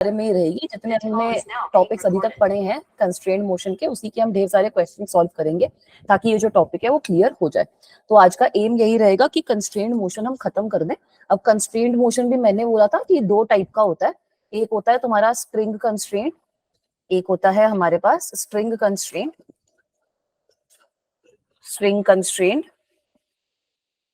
बारे में ही रहेगी। जितने हमने टॉपिक्स अभी तक पढ़े हैं कंस्ट्रेंट मोशन के, उसी के हम ढेर सारे क्वेश्चन सॉल्व करेंगे ताकि ये जो टॉपिक है वो क्लियर हो जाए। तो आज का एम यही रहेगा कि कंस्ट्रेंट मोशन हम खत्म कर दें। अब कंस्ट्रेंट मोशन भी मैंने बोला था कि दो टाइप का होता है। एक होता है तुम्हारा स्प्रिंग कंस्ट्रेंट, एक होता है हमारे पास स्ट्रिंग कंस्ट्रेंट, स्ट्रिंग कंस्ट्रेंट,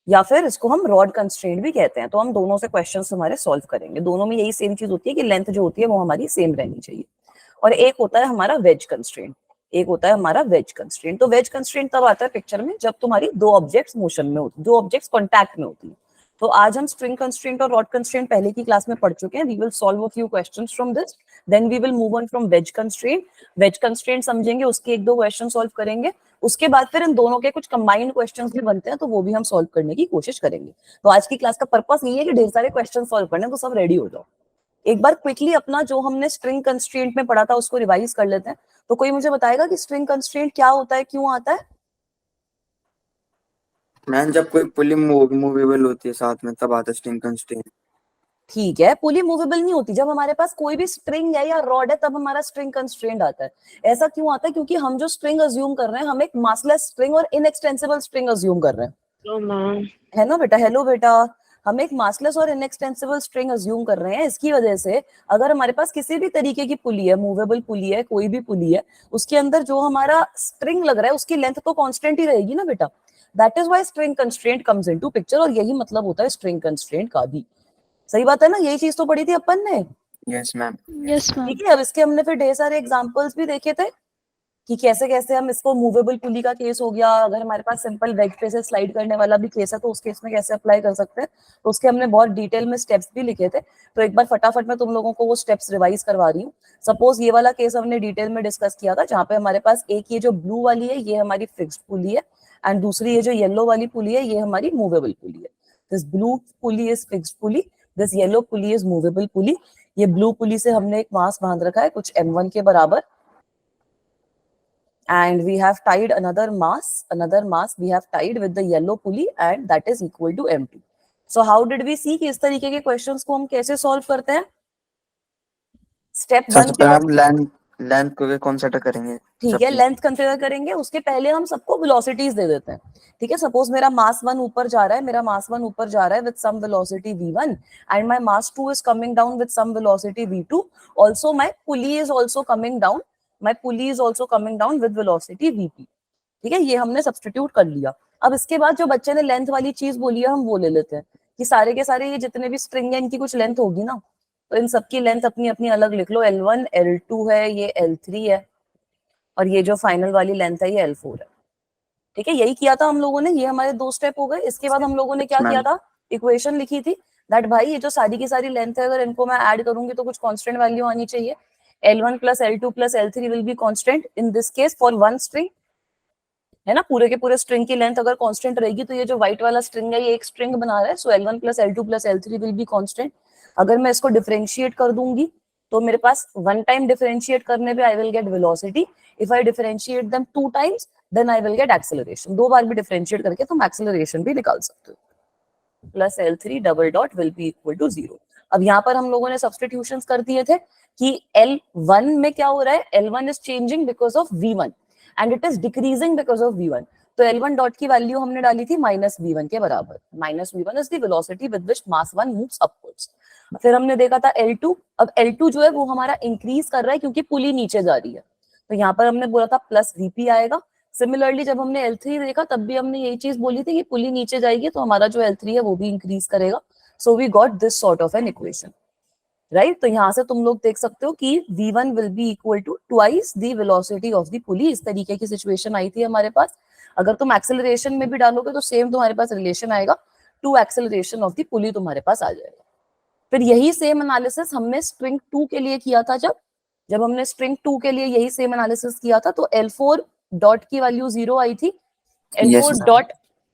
या फिर इसको हम रॉड कंस्ट्रेंट भी कहते हैं। तो हम दोनों से क्वेश्चंस हमारे सॉल्व करेंगे। दोनों में यही सेम चीज होती है कि लेंथ जो होती है वो हमारी सेम रहनी चाहिए। और एक होता है हमारा वेज कंस्ट्रेंट, एक होता है हमारा वेज कंस्ट्रेंट। तो वेज कंस्ट्रेंट तब आता है पिक्चर में जब तुम्हारी दो ऑब्जेक्ट्स मोशन में होती, दो ऑब्जेक्ट्स कॉन्टैक्ट में होती है। तो आज हम स्ट्रिंग कंस्ट्रेंट और रॉड कंस्ट्रेंट पहले की क्लास में पढ़ चुके हैं। We will solve a few questions from this, then we will move on from wedge constraint. Wedge constraint समझेंगे, उसके एक दो क्वेश्चन सॉल्व करेंगे, उसके बाद फिर इन दोनों के कुछ कंबाइंड क्वेश्चंस भी बनते हैं तो वो भी हम सॉल्व करने की कोशिश करेंगे। तो आज की क्लास का पर्पस यही है कि ढेर सारे क्वेश्चन सॉल्व करने, तो सब रेडी हो जाओ। एक बार क्विकली अपना जो हमने स्ट्रिंग कंस्ट्रेंट में पढ़ा था उसको रिवाइज कर लेते हैं। तो कोई मुझे बताएगा कि स्ट्रिंग कंस्ट्रेंट क्या होता है, क्यों आता है? मैम जब कोई पुली मूवेबल होती है साथ में तब आता है स्ट्रिंग कंस्ट्रेंट। ठीक है, पुली मूवेबल नहीं होती। जब हमारे पास कोई भी स्ट्रिंग है या रॉड है तब हमारा स्ट्रिंग कंस्ट्रेंट आता है। ऐसा क्यों आता है? क्योंकि हम जो स्ट्रिंग अज्यूम कर रहे हैं, हम एक मासलेस स्ट्रिंग और इनएक्सटेंसिबल स्ट्रिंग अज्यूम कर रहे हैं। है ना बेटा? हेलो बेटा, हम एक मासलेस और इनएक्सटेंसिबल स्ट्रिंग अज्यूम कर रहे हैं। इसकी वजह से अगर हमारे पास किसी भी तरीके की पुली है, मूवेबल पुली है, कोई भी पुली है, उसके अंदर जो हमारा स्ट्रिंग लग रहा है उसकी लेंथ तो कांस्टेंट ही रहेगी ना बेटा। That is why string constraint comes into picture, और यही मतलब होता है स्ट्रिंग कंस्ट्रेंट का भी। सही बात है ना? यही चीज तो पढ़ी थी अपन ने। Yes ma'am. Yes ma'am. ठीक है, अब इसके हमने फिर ढेर सारे एग्जांपल्स भी देखे थे कि कैसे कैसे हम इसको, मूवेबल पुली का केस हो गया, अगर हमारे पास सिंपल वेज पे से स्लाइड करने वाला भी केस है तो उस केस में कैसे अप्लाई कर सकते हैं। तो उसके हमने बहुत डिटेल में स्टेप्स भी लिखे थे। तो एक बार फटाफट मैं तुम लोगों को वो स्टेप्स रिवाइज करवा रही हूँ। सपोज ये वाला केस हमने डिटेल में डिस्कस किया था, जहाँ पे हमारे पास एक ये जो ब्लू वाली है ये हमारी फिक्स्ड पुली है, एंड दूसरी ये जो येलो वाली पुली है ये हमारी मूवेबल पुली है। This blue pulley is fixed pulley, this yellow pulley is movable pulley. ये ब्लू पुली से हमने एक मास बांध रखा है कुछ m1 के बराबर, and we have tied another mass we have tied with the yellow pulley, and that is equal to m2. So how did we see कि इस तरीके के क्वेश्चंस को हम कैसे सॉल्व करते हैं? स्टेप वन सबसे क्या? पहले हम लेंथ लेंथ को कंसिडर करेंगे। ठीक है, लेंथ कंसीडर करेंगे। उसके पहले हम सबको वेलोसिटीज दे देते हैं। ठीक है, सपोज मेरा मास 1 ऊपर जा रहा है, मेरा मास 1 ऊपर जा रहा है with some velocity v1, and my mass 2 is coming down with some velocity v2। Also my pulley is also coming down, my pulley is also coming down with velocity vp। ठीक है, ये हमने सब्स्टिट्यूट कर लिया। अब इसके बाद जो बच्चे ने लेंथ वाली चीज बोली है हम वो ले लेते हैं कि सारे के सारे ये जितने भी स्ट्रिंग है इनकी कुछ लेंथ होगी ना, तो इन सबकी लेंथ अपनी अपनी अलग लिख लो। L1 L2 है, ये L3 है, और ये जो फाइनल वाली लेंथ है ये L4 है। ठीक है, यही किया था हम लोगों ने। ये हमारे दो स्टेप हो गए। इसके बाद हम लोगों ने क्या किया था? इक्वेशन लिखी थी दैट भाई ये जो सारी की सारी लेंथ है अगर इनको मैं ऐड करूंगी तो कुछ कांस्टेंट वैल्यू आनी चाहिए। L1 plus L2 plus L3 will be constant in this case for one string, है ना। पूरे के पूरे स्ट्रिंग की लेंथ अगर कांस्टेंट रहेगी तो ये जो व्हाइट वाला स्ट्रिंग है ये एक स्ट्रिंग बना रहा है, सो L1 plus L2 plus L3 will be constant. अगर मैं इसको डिफरेंशिएट कर दूंगी तो मेरे पास वन टाइम डिफरेंशिएट करने पे I will get velocity. If I differentiate them two times then I will get acceleration. दो बार भी डिफरेंशिएट करके तुम एक्सेलरेशन भी निकाल सकते हो। Plus L3 double dot will be equal to 0। अब यहाँ पर हम लोगों ने सब्स्टिट्यूशंस कर दिए थे कि L1 में क्या हो रहा है, L1 is changing because of V1 and it is decreasing because of V1। तो L1 डॉट की वैल्यू हमने डाली थी माइनस V1 के बराबर। Minus V1 is the velocity with which mass 1 moves upwards. फिर हमने देखा था L2। अब L2 जो है वो हमारा इंक्रीज कर रहा है क्योंकि पुली नीचे जा रही है, तो यहाँ पर हमने बोला था प्लस Vp आएगा। सिमिलरली जब हमने L3 देखा तब भी हमने यही चीज बोली थी कि पुली नीचे जाएगी तो हमारा जो L3 है वो भी इंक्रीज करेगा। So we got this sort of an equation, right. तो यहाँ से तुम लोग देख सकते हो कि V1 will be equal to twice the velocity of the pulley. इस तरीके की सिचुएशन आई थी हमारे पास। अगर तुम एक्सेलरेशन में भी डालोगे तो सेम तुम्हारे पास रिलेशन आएगा, to acceleration of the pulley तुम्हारे पास आ जाएगा। फिर यही सेम एनालिसिस हमने स्ट्रिंग 2 के लिए किया था। जब जब हमने स्ट्रिंग 2 के लिए यही सेम एनालिसिस किया था तो L4 डॉट की वैल्यू 0 आई थी। L4 डॉट,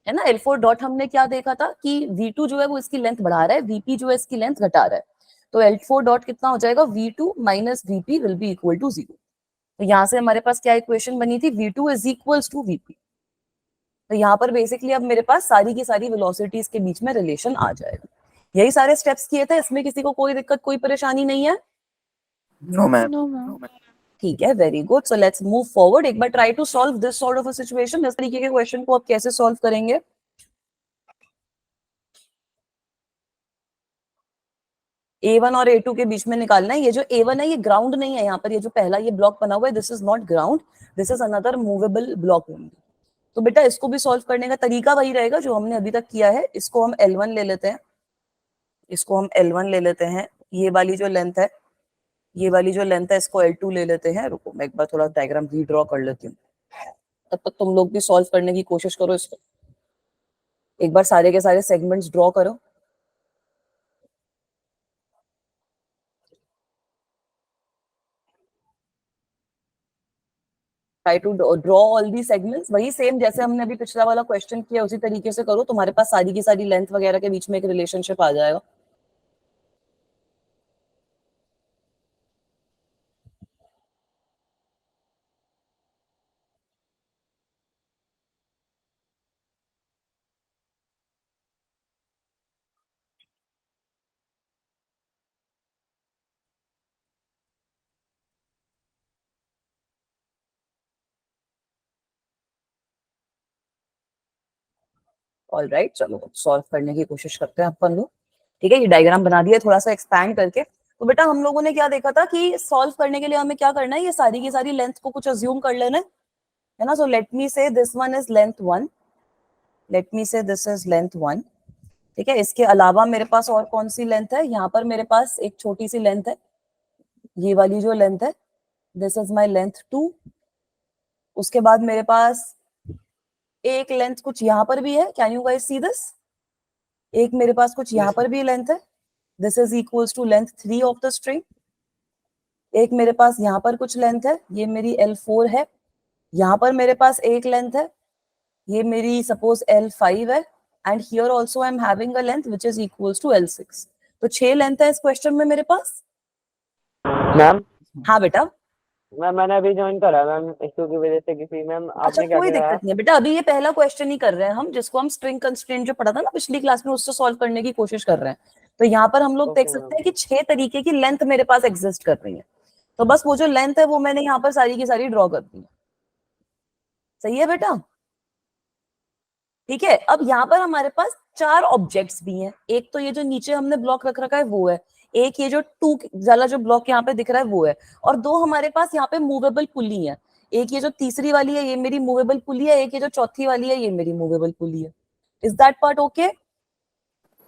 है ना, L4 डॉट हमने क्या देखा था कि V2 जो है वो इसकी लेंथ बढ़ा रहा है, Vp जो है इसकी लेंथ घटा रहा है। तो L4 डॉट कितना हो जाएगा? V2 minus Vp will be equal to 0। तो यहाँ से हमारे पास क्या इक्वेशन बनी थी? V2 is equals to Vp। तो यहाँ पर बेसिकली अब मेरे पास सारी की सारी वेलोसिटीज के बीच में रिलेशन आ जाएगा। यही सारे स्टेप्स किए थे, इसमें किसी को कोई दिक्कत कोई परेशानी नहीं है? No ma'am. No ma'am. ठीक है, very good. So let's move forward. एक बार try to solve this sort of a situation. इस तरीके के क्वेश्चन को आप कैसे सॉल्व करेंगे? A1 और A2 के बीच में निकालना है। ये जो A1 है ये ग्राउंड नहीं है, यहाँ पर ये जो पहला ये ब्लॉक बना हुआ है, this is not ground, this is another movable block only. तो बेटा इसको भी सॉल्व करने का तरीका वही रहेगा जो हमने अभी तक किया है। इसको हम L1 ले लेते हैं, इसको हम L1 ले लेते हैं। ये वाली जो लेंथ है, ये वाली जो लेंथ है, इसको L2 ले लेते हैं। रुको मैं एक बार थोड़ा डायग्राम रीड्रॉ कर लेती हूँ, तब तक तुम लोग भी सॉल्व करने की कोशिश करो इसको। एक बार सारे के सारे सेगमेंट्स ड्रॉ करो। Try to draw all the segments. वही सेम जैसे हमने अभी पिछला वाला क्वेश्चन किया उसी तरीके से करो। तुम्हारे पास सारी की सारी लेंथ वगैरह के बीच में एक रिलेशनशिप आ जाएगा। ऑलराइट, चलो सॉल्व करने की कोशिश करते हैं अपन लोग। ठीक है, ये डायग्राम बना दिया थोड़ा सा एक्सपैंड करके। तो बेटा हम लोगों ने क्या देखा था कि सॉल्व करने के लिए हमें क्या करना है, ये सारी की सारी लेंथ को कुछ अज्यूम कर लेना है ना। सो लेट मी से this one is length 1, let me से दिस इज लेंथ 1। ठीक है, इसके अलावा मेरे पास और कौन सी लेंथ है? यहाँ पर मेरे पास एक छोटी सी लेंथ है, ये वाली जो लेंथ है, दिस इज माई लेंथ 2। उसके बाद मेरे पास एक लेंथ कुछ यहाँ पर भी है, can you guys see this? एक मेरे पास कुछ यहाँ पर भी लेंथ है, this is equals to length 3 of the string. एक मेरे पास यहाँ पर कुछ लेंथ है, ये मेरी L4 है। यहाँ पर मेरे पास एक लेंथ है, ये मेरी सपोज L5 है। And here also I am having a length which is equals to L6। तो 6 लेंथ है इस क्वेश्चन में मेरे पास। मैम हाँ बेटा। मैम मैंने अभी ज्वाइन करा मैम, इशू की वजह से किसी मैम अच्छा आपने क्या कोई कराया? दिक्कत नहीं है बेटा, अभी ये पहला क्वेश्चन ही कर रहे हैं हम, जिसको हम स्ट्रिंग कंस्ट्रेंट जो पढ़ा था ना पिछली क्लास में, उससे सॉल्व करने की कोशिश कर रहे हैं। तो यहाँ पर हम लोग देख ओके सकते मैम। हैं कि 6 तरीके की लेंथ मेरे पास एग्जिस्ट कर रही है। तो बस वो जो लेंथ है वो मैंने यहाँ पर सारी की सारी ड्रॉ कर दी है। सही है बेटा? ठीक है, अब यहाँ पर हमारे पास 4 ऑब्जेक्ट्स भी हैं। एक तो ये जो नीचे हमने ब्लॉक रख रखा है वो है, एक ये जो 2 वाला जो ब्लॉक यहाँ पे दिख रहा है वो है, और 2 हमारे पास यहाँ पे मूवेबल पुली है। एक ये जो तीसरी वाली है ये मेरी मूवेबल पुली है, एक ये जो चौथी वाली है ये मेरी मूवेबल पुली है। Is that part okay?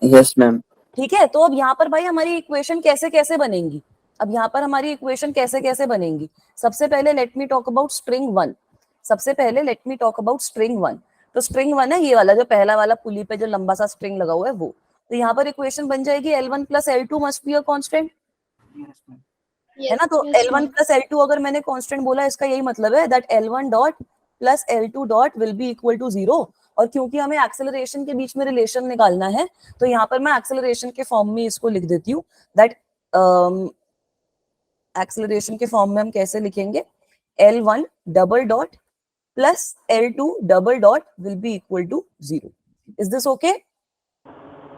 Yes ma'am. ठीक है, तो अब यहाँ पर भाई हमारी इक्वेशन कैसे कैसे बनेंगी? अब यहाँ पर हमारी इक्वेशन कैसे कैसे बनेंगी? सबसे पहले late me talk about string 1। सबसे पहले late me talk about string 1। तो स्ट्रिंग 1 है ये वाला जो पहला वाला पुली पे जो लंबा सा स्ट्रिंग लगा हुआ है वो। तो यहाँ पर इक्वेशन बन जाएगी L1 plus L2 must be a constant, है ना। तो Yes, L1 ma'am. Plus L2 अगर मैंने कांस्टेंट बोला, इसका यही मतलब है that L1 dot plus L2 dot will be equal to 0। और क्योंकि हमें एक्सेलरेशन के बीच में रिलेशन निकालना है, तो यहाँ पर मैं एक्सेलरेशन के फॉर्म में इसको लिख देती हूँ दैट एक्सेलरेशन के फॉर्म में हम कैसे लिखेंगे, L1 double dot plus L2 double dot will be equal to 0। Is this okay?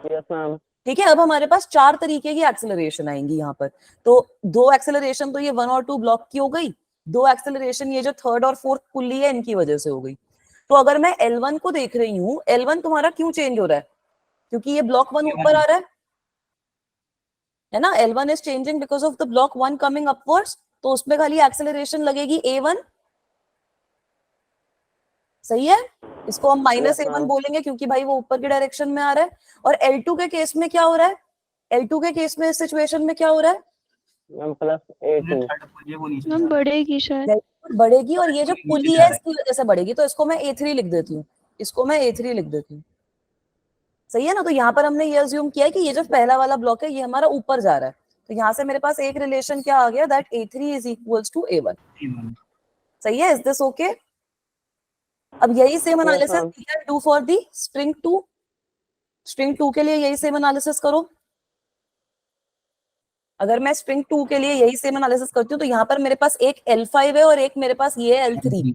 Yes ma'am. ठीक है, अब हमारे पास 4 तरीके की एक्सेलरेशन आएंगी यहाँ पर। तो 2 एक्सेलरेशन तो ये 1 और 2 ब्लॉक की हो गई, 2 एक्सेलरेशन ये जो थर्ड और फोर्थ पुली है इनकी वजह से हो गई। तो अगर मैं L1 को देख रही हूँ, L1 तुम्हारा क्यों चेंज हो रहा है? क्योंकि ये ब्लॉक 1 ऊपर आ रहा है ना। L1 is changing because of the block 1 coming upwards. तो उसमें खाली एक्सेलरेशन लगेगी A1। सही है, इसको हम माइनस Yes, A1 ma'am. बोलेंगे क्योंकि भाई वो ऊपर की डायरेक्शन में आ रहा है। और L2 के केस में क्या हो रहा है? L2 के केस में इस सिचुएशन में क्या हो रहा है? Ma'am plus A2। मैम बढ़ेगी शायद। बढ़ेगी, और ये जो पुली है इसकी वजह से बढ़ेगी। तो इसको मैं A3 लिख देती हूँ, इसको मैं A3 लिख देती हूँ। सही है ना। तो यहाँ पर हमने ये अज्यूम किया है कि ये जो पहला वाला ब्लॉक है ये हमारा ऊपर जा रहा है। तो यहाँ से मेरे पास एक रिलेशन क्या आ गया, that A3 is equals to A1। सही है, इज दिस ओके? अब यही same Yes, analysis ma'am. We can do for the string 2। String 2 के लिए यही सेम एनालिसिस करो। अगर मैं स्ट्रिंग 2 के लिए यही सेम एनालिसिस करती हूँ तो यहाँ पर मेरे पास एक L5 है और एक मेरे पास ये है L3,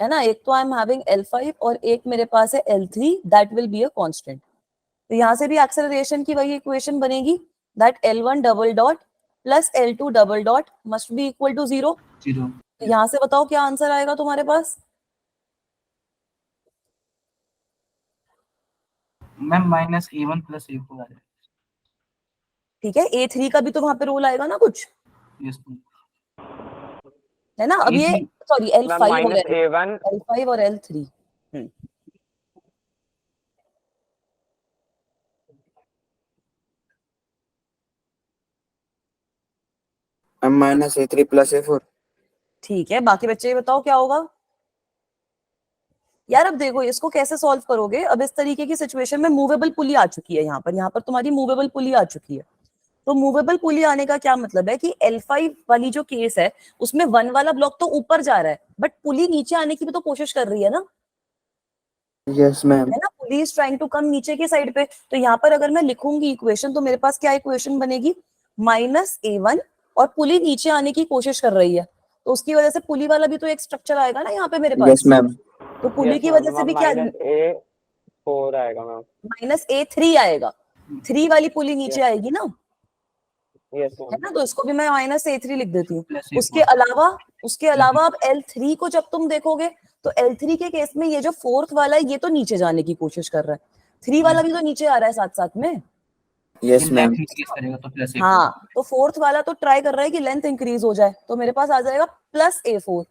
है ना। एक तो आई एम हैविंग L5 और एक मेरे पास है L3, that will be a constant. तो यहाँ से भी एक्सेलरेशन की वही इक्वेशन बनेगी that L1 double dot plus L2 double dot must be equal to 0। 0। यहां से बताओ क्या आंसर आएगा तुम्हारे पास? Ma'am minus A1 plus A4 आ जाएगा। ठीक है, A3 का भी तो वहां पे रूल आएगा ना कुछ, यस है ना? अब ये A3 सॉरी मैम L5 और माइनस A1 L5 और L3। -A3 + A4। ठीक है, बाकी बच्चे ये बताओ क्या होगा यार। अब देखो इसको कैसे सॉल्व करोगे। अब इस तरीके की सिचुएशन में मूवेबल पुली आ चुकी है, यहाँ पर तुम्हारी मूवेबल पुली आ चुकी है। तो मूवेबल पुली आने का क्या मतलब है कि L5 वाली जो केस है उसमें 1 वाला ब्लॉक तो ऊपर जा रहा है, बट पुली नीचे आने की भी तो कोशिश कर रही है ना, यस मैम। है ना? Pulley is trying to come नीचे की साइड पे। तो यहाँ पर अगर मैं लिखूंगी इक्वेशन तो मेरे पास क्या इक्वेशन बनेगी, -A1 और पुली नीचे आने की कोशिश कर रही है, तो उसकी वजह से पुली वाला भी तो एक स्ट्रक्चर आएगा ना यहाँ पे मेरे यस पास। मैम। तो पुली यस की मैम, वजह से भी क्या, माइनस A4 आएगा मैम। -A3 आएगा, 3 वाली पुली नीचे यस आएगी ना, यस है मैम। ना? तो इसको भी मैं -A3 लिख देती हूँ। प्लस उसके A4 अलावा अब L3 को जब तुम देखोगे तो L3 के केस में ये जो फोर्थ वाला है ये तो नीचे जाने की कोशिश कर रहा है, 3 वाला भी तो नीचे आ रहा है साथ साथ में। Yes ma'am. लेंथ इंक्रीज करेगा तो प्लस A4। हाँ, तो फोर्थ वाला तो ट्राई कर रहा है कि लेंथ इंक्रीज हो जाए, तो मेरे पास आ जाएगा +A4।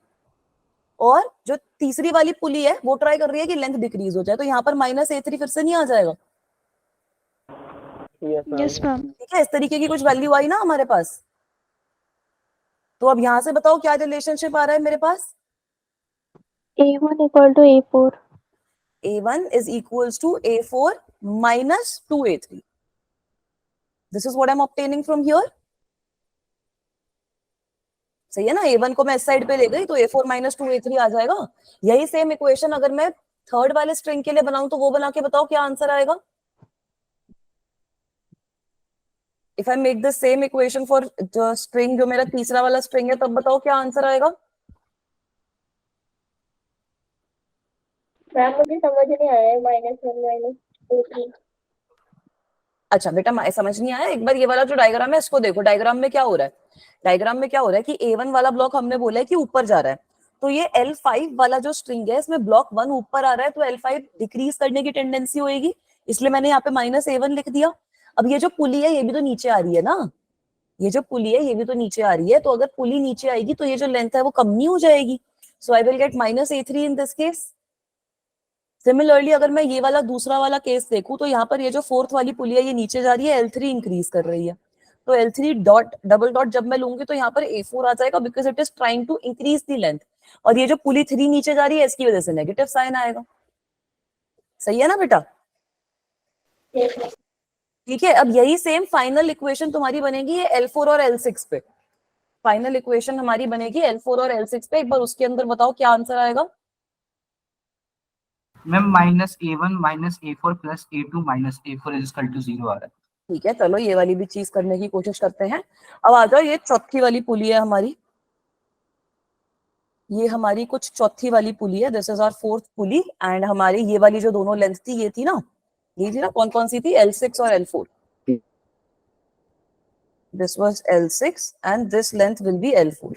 और जो तीसरी वाली पुली है वो ट्राई कर रही है कि लेंथ डिक्रीज हो जाए, तो यहाँ पर -A3 फिर से नहीं आ जाएगा। Yes ma'am. ठीक है, इस तरीके की कुछ वैल्यू आई ना हमारे पास। तो अब यहां से बताओ क्या रिलेशनशिप आ रहा है मेरे पास। A1 equal to A4. A1 is equals to A4 minus 2A3. This is what I'm obtaining from here. सही है ना? A1 को मैं इस साइड पे ले गई तो A4 minus 2A3 आ जाएगा। यही सेम इक्वेशन अगर मैं थर्ड वाले स्ट्रिंग के लिए बनाऊं तो वो बना के बताओ क्या आंसर आएगा। If I make the same equation for the string जो मेरा तीसरा वाला स्ट्रिंग है, तब बताओ क्या आंसर आएगा। मैम मुझे समझ नहीं आया -1 -2 अच्छा बेटा, समझ नहीं आया? एक बार ये वाला जो डायग्राम है इसको देखो। डायग्राम में क्या हो रहा है, डायग्राम में क्या हो रहा है कि A1 वाला ब्लॉक हमने बोला है कि ऊपर जा रहा है, तो ये L5 वाला जो स्ट्रिंग है इसमें ब्लॉक 1 ऊपर आ रहा है, तो L5 डिक्रीज करने की टेंडेंसी होगी, इसलिए मैंने यहाँ पे -A1 लिख दिया। अब ये जो पुली है ये भी तो नीचे आ रही है ना, ये जो पुली है ये भी तो नीचे आ रही है, तो अगर पुली नीचे आएगी तो ये जो लेंथ है वो कम नहीं हो जाएगी। So I will get -A3 in this case. Similarly अगर मैं ये वाला दूसरा वाला केस देखूं तो यहाँ पर ये जो फोर्थ वाली पुली है ये नीचे जा रही है, L3 इंक्रीज कर रही है, तो L3 डॉट डबल डॉट जब मैं लूंगी तो यहाँ पर A4 आ जाएगा, because it is trying to increase the length. और ये जो पुली 3 नीचे जा रही है इसकी वजह से नेगेटिव साइन आएगा। सही है ना बेटा? ठीक है, अब यही सेम फाइनल इक्वेशन तुम्हारी बनेगी ये L4 और L6 पे। फाइनल इक्वेशन हमारी बनेगी L4 और L6 पे। एक बार उसके अंदर बताओ क्या आंसर आएगा। Ma'am -A1 -A4 plus A2 -A4 is equal to 0 आ रहा है। ठीक है, चलो ये वाली भी चीज करने की कोशिश करते हैं। अब आ जाओ, ये चौथी वाली पुली है हमारी, ये हमारी कुछ चौथी वाली पुली है। This is our fourth pulley and हमारी ये वाली जो दोनों लेंथ थी ये थी ना, ये थी ना, कौन कौन सी थी, L6 और L4। This was L6 and this length will be L4।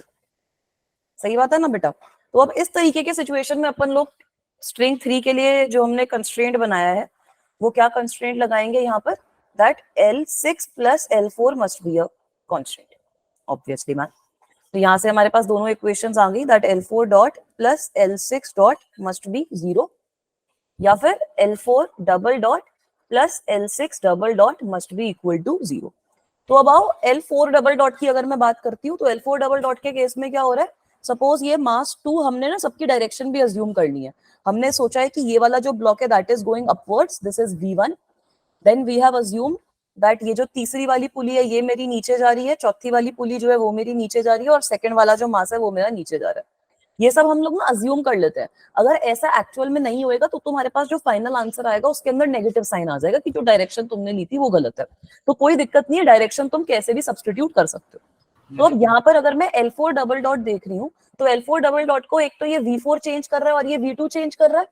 सही बात है ना बेटा? तो अब इस तरीके के सिचुएशन में अपन लोग स्ट्रिंग 3 के लिए जो हमने कंस्ट्रेंट बनाया है वो क्या कंस्ट्रेंट लगाएंगे यहाँ पर, that L6 plus L4 must be a constant, obviously ma'am. तो यहाँ से हमारे पास दोनों इक्वेशंस आ गई, that L4 dot plus L6 dot must be 0, या फिर L4 double dot plus L6 double dot must be equal to 0। तो अब आओ L4 डबल डॉट की अगर मैं बात करती हूँ तो L4 डबल डॉट के केस में क्या हो रहा है, सपोज ये मास 2 हमने ना सबकी डायरेक्शन भी अज्यूम करनी है। हमने सोचा है कि ये वाला जो ब्लॉक है that is going upwards, this is V1। Then we have assume that ये जो तीसरी वाली पुली है ये मेरी नीचे जा रही है, चौथी वाली पुली जो है वो मेरी नीचे जा रही है, और सेकंड वाला जो मास है वो मेरा नीचे जा रहा है। ये सब हम लोग ना अज्यूम कर लेते हैं। अगर ऐसा एक्चुअल में नहीं होएगा तो तुम्हारे पास जो फाइनल आंसर आएगा उसके अंदर नेगेटिव साइन आ जाएगा कि जो डायरेक्शन तुमने ली थी वो गलत है। तो कोई दिक्कत नहीं है, डायरेक्शन तुम कैसे भी सब्स्टिट्यूट कर सकते हो। तो अब यहाँ पर अगर मैं L4 डबल डॉट देख रही हूँ तो L4 डबल डॉट को एक तो ये V4 चेंज कर रहा है और ये V2 चेंज कर रहा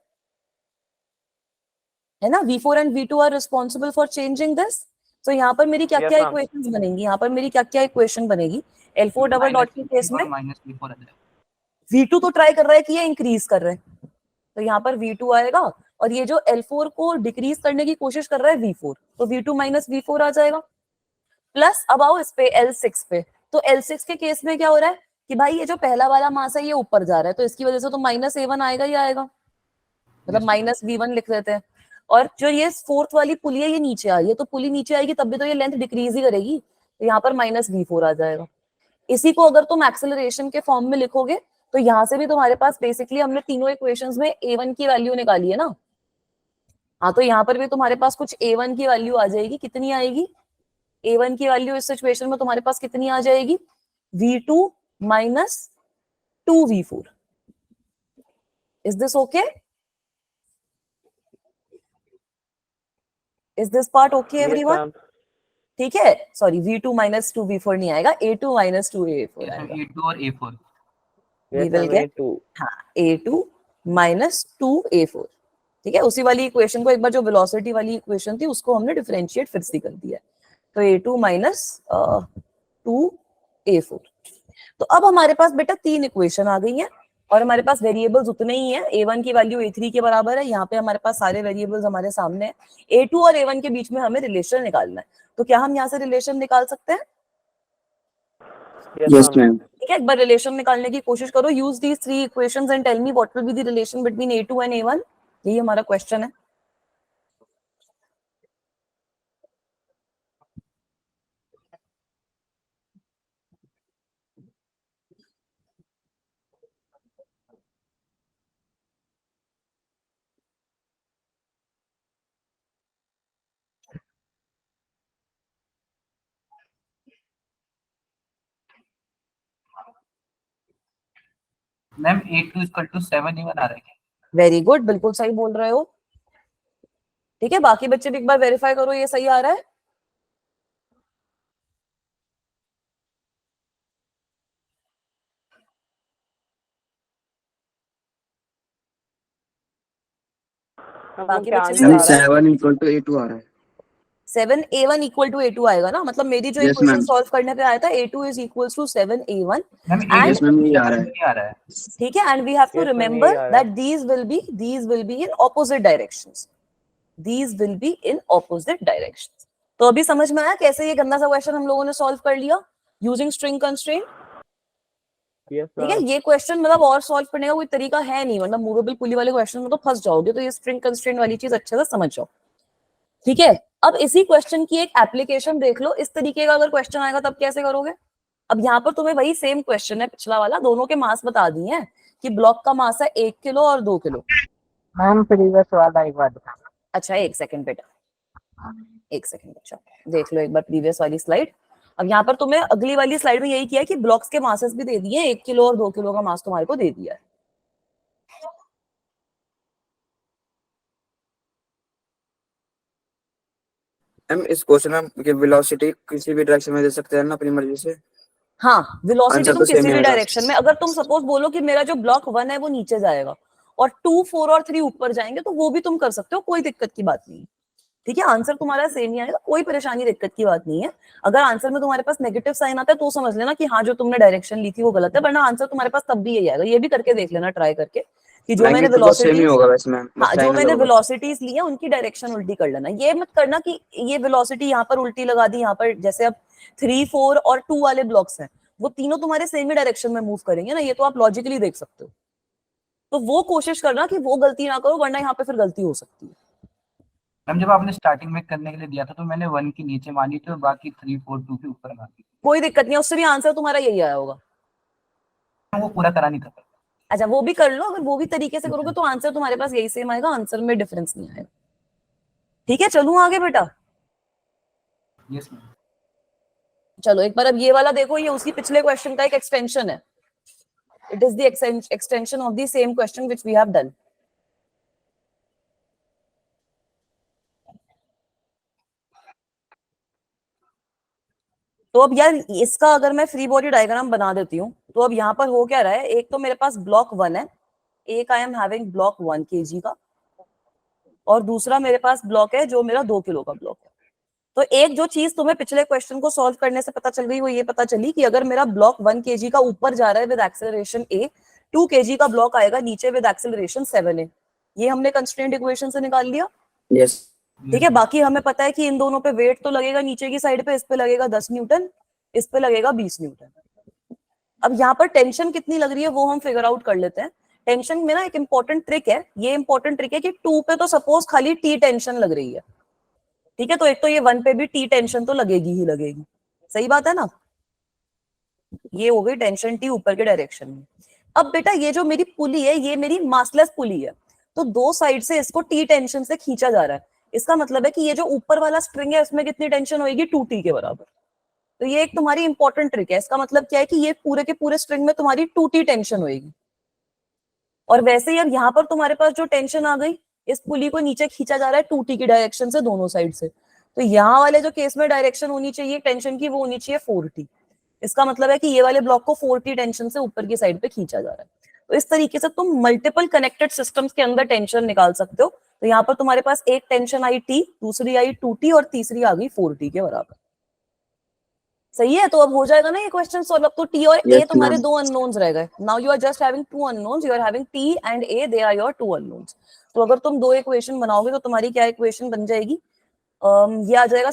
है ना, V4 and V2 are responsible for changing this. तो यहाँ पर मेरी क्या Yes, क्या ma'am. इक्वेशंस बनेंगी, यहाँ पर मेरी क्या क्या इक्वेशन बनेगी L4 डबल डॉट के केस में माइनस A4 आ जाएगा। V2 तो ट्राई कर रहा है कि ये इंक्रीज कर रहा है, तो यहाँ पर V2 आएगा, और ये जो L4 को डिक्रीज करने की कोशिश कर रहा है V4, तो V2 माइनस V4 आ जाएगा। प्लस अब आओ इस पे L6 पे, तो L6 के केस में क्या हो रहा है कि भाई ये जो पहला वाला मास है ये ऊपर जा रहा है, तो इसकी वजह से तो माइनस A1 आएगा ही आएगा, मतलब Yes, माइनस V1 लिख देते हैं। और जो ये फोर्थ वाली पुली है ये नीचे आ रही है, तो पुली नीचे आएगी तब भी तो ये लेंथ डिक्रीज ही करेगी, तो यहाँ पर माइनस V4 आ जाएगा। इसी को अगर तुम एक्सेलरेशन के फॉर्म में लिखोगे तो यहाँ से भी तुम्हारे पास बेसिकली हमने तीनों इक्वेशंस में A1 की वैल्यू निकाली है ना, हाँ, तो यहाँ पर भी तुम्हारे पास कुछ A1 की वैल्यू आ जाएगी। कितनी आएगी A1 की वैल्यू इस सिचुएशन में तुम्हारे पास कितनी आ जाएगी, V2 minus 2V4। Is this okay? Is this part okay Yes, everyone? ma'am. ठीक है, सॉरी V2 माइनस 2V4 नहीं आएगा, A2 माइनस 2A4 आएगा। A2 और A4। We Yes, will ma'am. get A2. हाँ A2 माइनस 2A4। ठीक है, उसी वाली इक्वेशन को एक बार जो वेलोसिटी वाली इक्वेशन थी उसको हमने डिफरेंशिएट फिर से कर दिया है, तो A2 माइनस 2A4। तो अब हमारे पास बेटा तीन इक्वेशन आ गई हैं और हमारे पास वेरिएबल्स उतने ही हैं। A1 की वैल्यू A3 के बराबर है, यहाँ पे हमारे पास सारे वेरिएबल्स हमारे सामने हैं। A2 और A1 के बीच में हमें रिलेशन निकालना है, तो क्या हम यहाँ से रिलेशन निकाल सकते हैं? Yes, yes ma'am. मैम। ठीक है, एक बार रिलेशन निकालने की कोशिश करो। Use these three equations and tell me what will be the relation between A2 and A1। यही हमारा क्वेश्चन है। Ma'am A2 equal to 7 A1 आ रहा है। वेरी गुड, बिल्कुल सही बोल रहे हो। ठीक है, बाकी बच्चे भी एक बार वेरीफाई करो ये सही आ रहा है। बाकी क्या बच्चे भी आंसर आ रहा है? 7 इक्वल टू A2 आ रहा है। 7A1 इक्वल टू A2 आएगा ना, मतलब मेरी जो Yes, इक्वेशन ma'am. सॉल्व करने पे आया था A2 is equal to 7A1 ma'am and yes ma'am ये आ रहा है। नहीं आ रहा है। ठीक है, and we have to Yes, ma'am, remember यही आ रहा है। That these will be in opposite directions, these will be in opposite directions। तो अभी समझ में आया कैसे ये गंदा सा क्वेश्चन हम लोगों ने सॉल्व कर लिया यूजिंग स्ट्रिंग कंस्ट्रेंट। Yes, ठीक है, ma'am. ये क्वेश्चन मतलब और सॉल्व करने का कोई तरीका है नहीं, मतलब मूवेबल पुली वाले क्वेश्चन में तो फंस जाओगे, तो ये स्ट्रिंग कंस्ट्रेंट वाली चीज अच्छे से समझ जाओ। ठीक है, अब इसी क्वेश्चन की एक एप्लीकेशन देख लो। इस तरीके का अगर क्वेश्चन आएगा तब कैसे करोगे? अब यहाँ पर तुम्हें वही सेम क्वेश्चन है पिछला वाला, दोनों के मास बता दिए हैं कि ब्लॉक का मास है 1 किलो और 2 किलो। मैम प्रीवियस वाला एक बार बताना। अच्छा, एक सेकंड बेटा, एक सेकंड बच्चा, देख लो एक बार प्रीवियस वाली स्लाइड। अब यहाँ पर तुम्हें अगली वाली स्लाइड में यही किया है कि ब्लॉक्स के मासेस भी दे दिए, 1 किलो और 2 किलो का मास तुम्हारे को दे दिया है। मैम इस क्वेश्चन में वेलोसिटी किसी भी डायरेक्शन में दे सकते हैं ना अपनी मर्जी से। हाँ, वेलोसिटी आंसर तुम तो किसी सेम ही भी आएगा। डायरेक्शन में, अगर तुम सपोज बोलो कि मेरा जो ब्लॉक 1 है वो नीचे जाएगा और 2, 4 और 3 ऊपर जाएंगे, तो वो भी तुम कर सकते हो, कोई दिक्कत की बात नहीं है। ठीक है, आंसर तुम्हारा सेम ही आएगा, कोई परेशानी दिक्कत की बात नहीं है। अगर आंसर में तुम्हारे पास नेगेटिव साइन आता है तो समझ लेना कि हाँ जो तुमने डायरेक्शन ली थी वो गलत है, वरना आंसर तुम्हारे पास तब भी यही आएगा। ये भी करके देख लेना ट्राई करके कि जो मैंने मैग्नीट्यूड तो सेम ही वेलोसिटीज, होगा वैसे मैम, बस हाँ जो साइन अलग मैंने होगा। वेलोसिटीज ली है उनकी डायरेक्शन उल्टी कर लेना। ये मत करना कि ये वेलोसिटी यहाँ पर उल्टी लगा दी, यहाँ पर जैसे अब 3, 4 और 2 वाले ब्लॉक्स हैं, वो तीनों तुम्हारे सेम ही डायरेक्शन में मूव करेंगे ना, ये तो आप लॉजिकली देख सकते हो। तो वो कोशिश करना कि वो गलती ना करो, वरना यहाँ पे फिर गलती हो सकती है। मैम जब आपने स्टार्टिंग में करने के लिए दिया था तो मैंने 1 की नीचे मानी थी और बाकी 3, 4, 2 के ऊपर मानी। कोई दिक्कत नहीं है, उससे भी आंसर तुम्हारा यही आया होगा। वो पूरा करा नहीं था। अच्छा, वो भी कर लो, अगर वो भी तरीके से करोगे तो आंसर तुम्हारे पास यही सेम आएगा, आंसर में डिफरेंस नहीं आएगा। ठीक है, चलूं आगे बेटा? Yes ma'am. चलो एक बार अब ये वाला देखो, ये उसी पिछले क्वेश्चन का एक एक्सटेंशन है। It is the extension of the same question which we have done. तो अब यार इसका अगर मैं फ्री बॉडी डायग्राम बना देती हूँ, तो अब यहाँ पर हो क्या रहा है, एक तो मेरे पास ब्लॉक 1 है, एक आई एम हैविंग ब्लॉक 1 kg का, और दूसरा मेरे पास ब्लॉक है जो मेरा 2 किलो का ब्लॉक है। तो एक जो चीज तुम्हें पिछले क्वेश्चन को सॉल्व करने से पता चल गई वो ये पता चली कि अगर मेरा ब्लॉक 1 kg का ऊपर जा रहा है विद एक्सेलरेशन a, 2 kg का ब्लॉक आएगा नीचे विद एक्सेलरेशन 7a। ये हमने कंस्ट्रेंट इक्वेशन से निकाल लिया। यस। ठीक है, बाकी हमें पता है कि इन दोनों पे वेट तो लगेगा नीचे की साइड पे, इस पे लगेगा 10 न्यूटन, इस पे लगेगा 20 न्यूटन। अब यहाँ पर टेंशन कितनी लग रही है वो हम फिगर आउट कर लेते हैं। टेंशन में ना एक इंपॉर्टेंट ट्रिक है, ये इंपॉर्टेंट ट्रिक है कि 2 पे तो सपोज खाली टी टेंशन लग रही है, ठीक है, तो एक तो ये 1 पे भी टी टेंशन तो लगेगी ही लगेगी, सही बात है ना। ये हो गई टेंशन टी ऊपर के डायरेक्शन में। अब बेटा ये जो मेरी पुली है ये मेरी मासलेस पुली है, तो दो साइड से इसको टी टेंशन से खींचा जा रहा है। इसका मतलब है कि ये जो ऊपर वाला स्ट्रिंग है उसमें कितनी टेंशन होगी, 2t के बराबर। तो ये एक तुम्हारी इंपॉर्टेंट ट्रिक है। इसका मतलब क्या है कि ये पूरे के पूरे स्ट्रिंग में तुम्हारी 2t टेंशन होगी। और वैसे ही अब यहाँ पर तुम्हारे पास जो टेंशन आ गई, इस पुली को नीचे खींचा जा रहा है 2t की डायरेक्शन से दोनों साइड से, तो यहाँ वाले जो केस में डायरेक्शन होनी चाहिए टेंशन की वो होनी चाहिए 4t। इसका मतलब है कि ये वाले ब्लॉक को 4t टेंशन से ऊपर की साइड पे खींचा जा रहा है। तो इस तरीके से तुम मल्टीपल कनेक्टेड सिस्टम्स के अंदर टेंशन निकाल सकते हो। तो यहाँ पर तुम्हारे पास एक टेंशन आई t, दूसरी आई 2t और तीसरी आ गई 4t के बराबर। सही है, तो अब हो जाएगा ना ये क्वेश्चन सॉल्व। अब तो t और a Yes, तुम्हारे ma'am. दो अननोन्स रह गए। Now you are just having two unknowns, you are having t and a, they are your two unknowns. तो अगर तुम दो इक्वेशन बनाओगे तो तुम्हारी क्या इक्वेशन बन जाएगी, ये आ जाएगा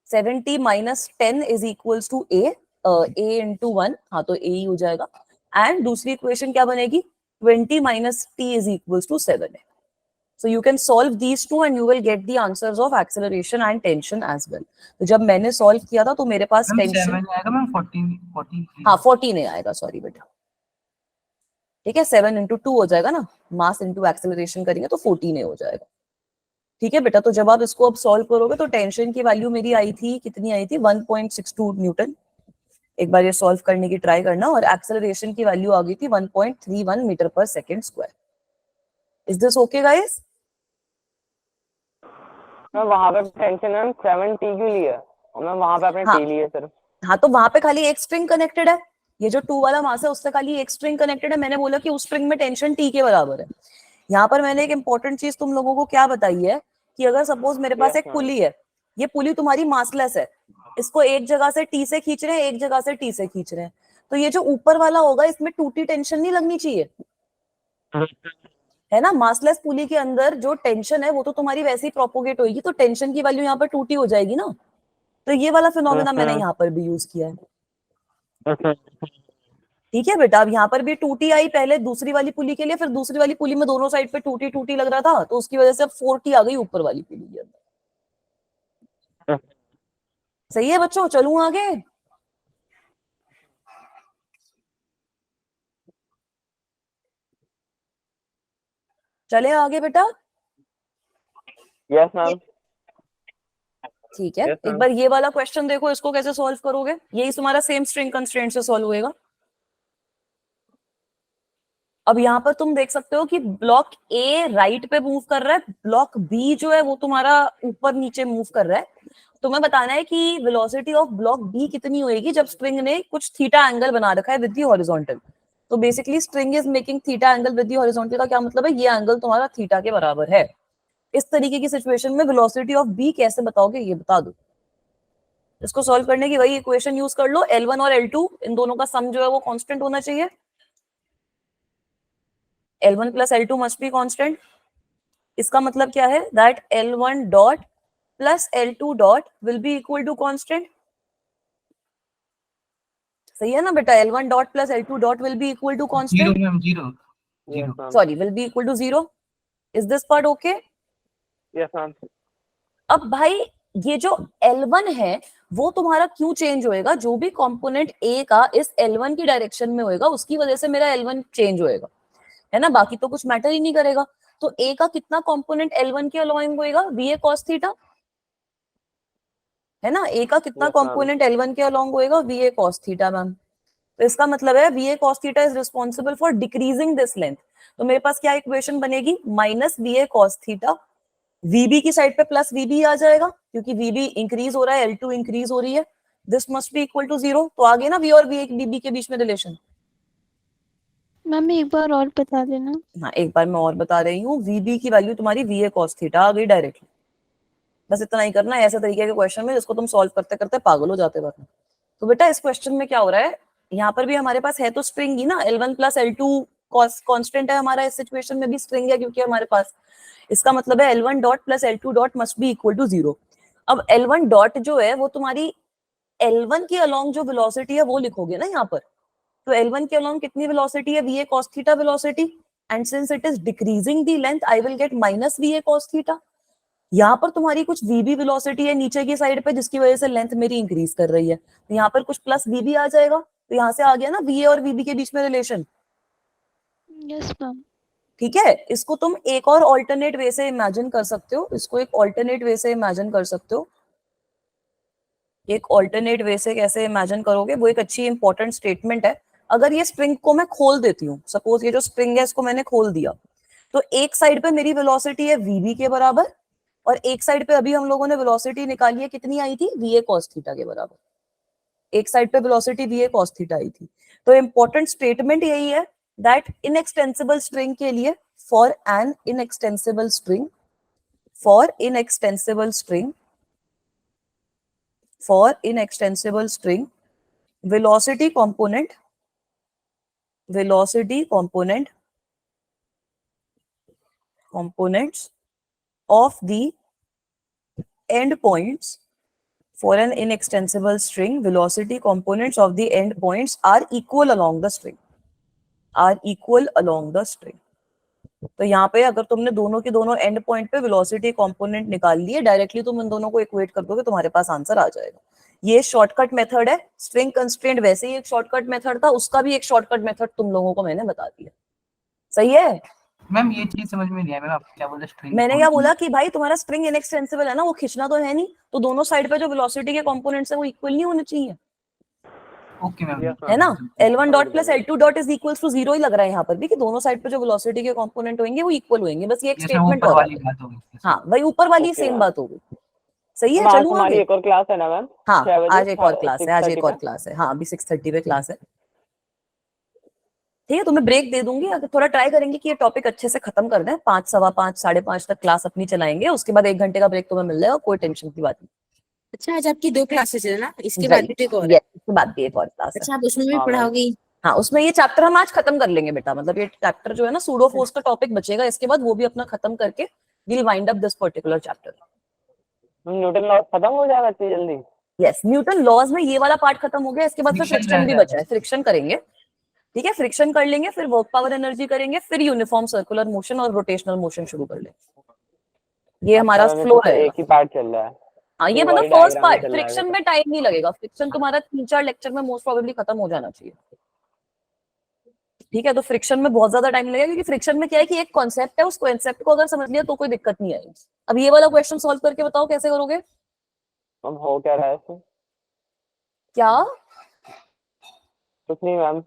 7t minus 10 is equals to a, a into 1, हाँ तो a ही हो जाएगा। एंड दूसरी इक्वेशन क्या बनेगी, 20 minus t is equals to 7a। So you can solve these two and you will get the answers of acceleration and tension as well. तो जब मैंने solve किया था तो मेरे पास मैम टेंशन 7 आएगा मैम 14 हाँ 14 आएगा, सॉरी बेटा, ठीक है 7 इंटू 2 हो जाएगा ना, मास इंटू एक्सेलरेशन करेंगे तो 14 हो जाएगा। ठीक है बेटा, तो जब आप इसको अब सॉल्व करोगे तो टेंशन की वैल्यू मेरी आई थी, कितनी आई थी 1.62 न्यूटन। एक बार ये सॉल्व करने की ट्राई करना। और एक्सेलरेशन की वैल्यू आ गई थी 1.31 मीटर पर second square. Is this okay guys? मैं वहां पे टेंशन है 7t क्यों लिया और मैं वहां पे अपने हाँ। t लिए सिर्फ। हाँ तो वहां पे खाली एक स्ट्रिंग कनेक्टेड है, ये जो 2 वाला मास है उससे खाली एक स्ट्रिंग कनेक्टेड है। मैंने बोला कि उस स्ट्रिंग में टेंशन t के बराबर है। यहाँ पर मैंने एक इंपॉर्टेंट चीज तुम लोगों को क्या बताई है कि अगर सपोज मेरे पास Yes, एक ma'am. पुली है, ये पुली तुम्हारी मासलेस है, इसको एक जगह से t से खींच रहे हैं, एक जगह से t से खींच रहे हैं, तो ये जो ऊपर वाला होगा इसमें 2t टेंशन नहीं लगनी चाहिए, है ना। मासलेस पुली के अंदर जो टेंशन है वो तो तुम्हारी वैसे ही प्रोपोगेट होगी, तो टेंशन की वैल्यू यहाँ पर 2t हो जाएगी ना। तो ये वाला फिनोमेना मैंने यहाँ पर भी यूज किया है। ठीक है बेटा, अब यहाँ पर भी 2t आई पहले दूसरी वाली पुली के लिए, फिर दूसरी वाली पुली में दोनों साइड पे 2t लग रहा था, तो उसकी वजह से अब 4t आ गई ऊपर वाली पुली के अंदर। सही है बच्चों, चलूं आगे। चले आगे बेटा। Yes ma'am. ठीक है, Yes, एक ma'am. बार ये वाला क्वेश्चन देखो, इसको कैसे सॉल्व करोगे। यही तुम्हारा सेम स्ट्रिंग कंस्ट्रेंट से सॉल्व होएगा। अब यहाँ पर तुम देख सकते हो कि ब्लॉक ए राइट पे मूव कर रहा है, ब्लॉक बी जो है वो तुम्हारा ऊपर नीचे मूव कर रहा है। तुम्हें बताना है कि वेलोसिटी ऑफ ब्लॉक बी कितनी होगी जब स्ट्रिंग ने कुछ थीटा एंगल बना रखा है विद दी हॉरिजॉन्टल। तो basically string is making theta angle with the horizontal का क्या मतलब है, ये एंगल तुम्हारा थीटा के बराबर है। इस तरीके की सिचुएशन में वेलोसिटी ऑफ बी कैसे बताओगे ये बता दो। इसको सॉल्व करने की वही इक्वेशन यूज कर लो, L1 और L2 इन दोनों का सम जो है वो कांस्टेंट होना चाहिए। L1 plus L2 must be constant। इसका मतलब क्या है, that L1 dot plus L2 dot will be equal to constant। सही है ना बेटा, L1 dot plus L2 dot will be equal to 0 constant। Ma'am 0 Yes, 0 ma'am. Sorry, will be equal to 0। Is this part okay? Yes, ma'am. अब भाई ये जो L1 है वो तुम्हारा क्यों चेंज होएगा, जो भी कंपोनेंट A का इस L1 की डायरेक्शन में होएगा उसकी वजह से मेरा L1 चेंज होएगा, है ना, बाकी तो कुछ मैटर ही नहीं करेगा। तो A का कितना कंपोनेंट L1 के अलोइंग होएगा, VA cos थीटा, है ना। A का कितना Yes, ma'am. कंपोनेंट L1 के अलोंग होएगा, VA cos थीटा मैम। तो इसका मतलब है VA cos theta is responsible for decreasing this length. तो मेरे पास क्या इक्वेशन बनेगी, minus VA cos theta, VB की साइड पे प्लस VB आ जाएगा क्योंकि VB इंक्रीज हो रहा है, L2 इंक्रीज हो रही है, this must be equal to 0। तो आगे ना V और VB के बीच में रिलेशन। मैम एक बार और बता देना। हाँ एक बार मैं और बता रही हूँ, VB की वैल्यू तुम्हारी VA cos थीटा आ गई डायरेक्टली। बस इतना ही करना है ऐसे तरीके के क्वेश्चन में जिसको तुम सॉल्व करते करते पागल हो जाते वक्त। तो बेटा इस क्वेश्चन में क्या हो रहा है, यहाँ पर भी हमारे पास है तो स्ट्रिंग ही ना, L1 प्लस L2 कांस्टेंट है हमारा, इस सिचुएशन में भी स्ट्रिंग है क्योंकि हमारे पास, इसका मतलब है L1 dot plus L2 dot must be equal to 0। अब L1 डॉट जो है वो तुम्हारी L1 के अलोंग जो वेलोसिटी है वो लिखोगे ना यहाँ पर, तो L1 के अलोंग कितनी वेलोसिटी है, VA cos theta velocity, and since it is decreasing the length I will get minus VA cos theta. यहाँ पर तुम्हारी कुछ VB वेलोसिटी है नीचे की साइड पे जिसकी वजह से लेंथ मेरी इंक्रीज कर रही है, तो यहाँ पर कुछ प्लस VB आ जाएगा, तो यहाँ से आ गया ना VA और VB के बीच में रिलेशन। Yes ma'am. ठीक है, इसको तुम एक और ऑल्टरनेट वे से इमेजिन कर सकते हो, इसको एक ऑल्टरनेट वे से इमेजिन कर सकते हो। एक ऑल्टरनेट वे से कैसे इमेजिन करोगे, वो एक अच्छी इंपॉर्टेंट स्टेटमेंट है। अगर ये स्प्रिंग को मैं खोल देती हूँ, सपोज ये जो स्प्रिंग है इसको मैंने खोल दिया, तो एक साइड पे मेरी वेलोसिटी है VB के बराबर, और एक साइड पे अभी हम लोगों ने वेलोसिटी निकाली है, कितनी आई थी, VA cos थीटा के बराबर। एक साइड पे वेलोसिटी VA cos थीटा आई थी। तो इंपॉर्टेंट स्टेटमेंट यही है दैट इनएक्सटेंसिबल स्ट्रिंग के लिए, for an inextensible string, for inextensible string, for inextensible string, velocity component components of the endpoints, for an inextensible string velocity components of the endpoints are equal along the string, are equal along the string। तो यहाँ पे अगर तुमने दोनों के दोनों and point पे velocity component निकाल लिए, डायरेक्टली तुम इन दोनों को इक्वेट कर दोगे, तुम्हारे पास आंसर आ जाएगा। ये शॉर्टकट मेथड है, स्ट्रिंग कंस्ट्रेंट वैसे ही एक शॉर्टकट मेथड था, उसका भी एक शॉर्टकट मेथड तुम लोगों को मैंने बता दिया। सही है मैम ये चीज समझ में नहीं आया मैम, आप क्या बोले स्ट्रिंग? मैंने क्या बोला कि भाई तुम्हारा स्ट्रिंग इनएक्सटेंसिबल है ना, वो खींचना तो है नहीं, तो दोनों साइड पे जो वेलोसिटी के कंपोनेंट्स है वो इक्वल नहीं होने चाहिए, ओके मैम, है ना। L1 dot plus L2 dot is equals to 0 ही लग रहा है यहाँ पर भी, कि दोनों साइड पे जो वेलोसिटी के कंपोनेंट होंगे वो इक्वल होंगे, बस ये एक स्टेटमेंट ऊपर और वाली है। बात हो गई। हाँ भाई ऊपर वाली Okay, सेम मैम। बात हो गई। सही है, मैम, आज चलूं हमारी आगे। एक और क्लास है ना मैम? हाँ 6 बजे, आज एक और क्लास है, आज 6:30 एक और पे? क्लास है, हाँ अभी 6:30 पे क्लास है। ठीक है, तुम्हें ब्रेक दे दूंगी, अगर थोड़ा ट्राई करेंगे कि ये टॉपिक अच्छे से खत्म कर दें, 5, 5:15, 5:30 तक क्लास अपनी चलाएंगे, उसके बाद 1 घंटे का ब्रेक तुम्हें मिल जाएगा, कोई टेंशन की बात नहीं। अच्छा आज आपकी 2 क्लासेस है ना, इसके बाद भी एक और है? Yes, इसके बाद भी एक और क्लास है। अच्छा आप उसमें भी हाँ, मैम। पढ़ाओगी? हाँ उसमें ये चैप्टर हम आज खत्म कर लेंगे बेटा, मतलब ये चैप्टर जो है ना सूडो फोर्स का टॉपिक बचेगा, इसके बाद वो भी अपना खत्म करके we'll wind up this particular chapter। Newton law खत्म हो जाएगा इतनी जल्दी? यस, न्यूटन लॉज में ये वाला पार्ट खत्म हो गया, इसके बाद फिर Friction फ्रिक्शन रह भी गया। बचा है, फ्रिक्शन करेंगे। ठीक है, फ्रिक्शन कर लेंगे, फिर वर्क पावर एनर्जी करेंगे, फिर यूनिफॉर्म सर्कुलर मोशन और रोटेशनल मोशन शुरू कर लेंगे। ये हमारा अच्छा, मैम, फ्लो इसमें रहेगा। एक ही पार्ट चल रहा है। हाँ ये तो मतलब वही फर्स्ट diagram पार्ट, चल रहा है फ्रिक्शन अभी में टाइम नहीं लगेगा, फ्रिक्शन तुम्हारा 3-4 लेक्चर में मोस्ट प्रोबेबली खत्म हो जाना चाहिए। ठीक है, तो फ्रिक्शन में बहुत ज्यादा टाइम लगेगा, क्योंकि फ्रिक्शन में क्या है कि एक कॉन्सेप्ट है, उस कॉन्सेप्ट को अगर समझ लिया तो कोई दिक्कत नहीं आएगी। अब ये वाला क्वेश्चन सॉल्व करके बताओ कैसे करोगे। मैम हो क्या रहा है इसमें? क्या कुछ नहीं मैम।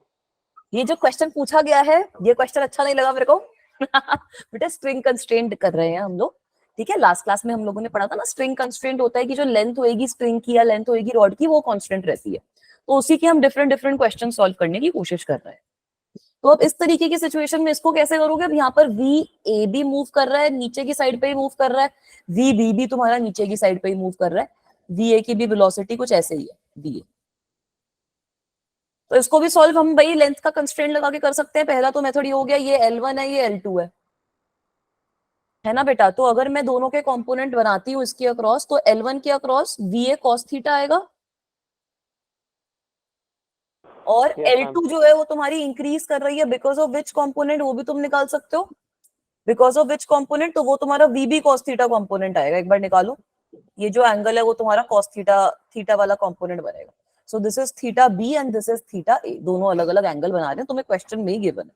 ये जो क्वेश्चन पूछा गया है, ये क्वेश्चन अच्छा नहीं लगा मेरे को बेटा स्ट्रिंग कंस्ट्रेंट कर रहे हैं हम लोग। ठीक है, लास्ट क्लास में हम लोगों ने पढ़ा था ना, स्ट्रिंग कंस्ट्रेंट होता है कि जो लेंथ होएगी स्ट्रिंग की या लेंथ होएगी रॉड की, वो कांस्टेंट रहती है। तो उसी के हम डिफरेंट डिफरेंट क्वेश्चन सॉल्व करने की कोशिश कर रहे हैं। तो अब इस तरीके की सिचुएशन में इसको कैसे करोगे। अब यहाँ पर VA भी मूव कर रहा है, नीचे की साइड पे ही मूव कर रहा है, VB भी तुम्हारा नीचे की साइड पे ही मूव कर रहा है, VA की भी वेलोसिटी कुछ ऐसे ही है VA। तो इसको भी सॉल्व हम भाई लेंथ का कंस्ट्रेंट लगा के कर सकते हैं। पहला तो मेथड ये हो गया, ये L1 है, ये L2 है ना बेटा। तो अगर मैं दोनों के कंपोनेंट बनाती हूँ इसके अक्रॉस, तो L1 के अक्रॉस VA cos थीटा आएगा, और Yes, L2 जो है वो तुम्हारी इंक्रीज कर रही है, बिकॉज ऑफ विच कंपोनेंट, वो भी तुम निकाल सकते हो, बिकॉज ऑफ विच कंपोनेंट, तो वो तुम्हारा VB cos थीटा कंपोनेंट आएगा। एक बार निकालो, ये जो एंगल है वो तुम्हारा cos थीटा वाला कंपोनेंट बनेगा। So this is theta B and this is theta A, दोनों अलग अलग एंगल बना रहे हैं, तुम्हें क्वेश्चन में ही गिवन है।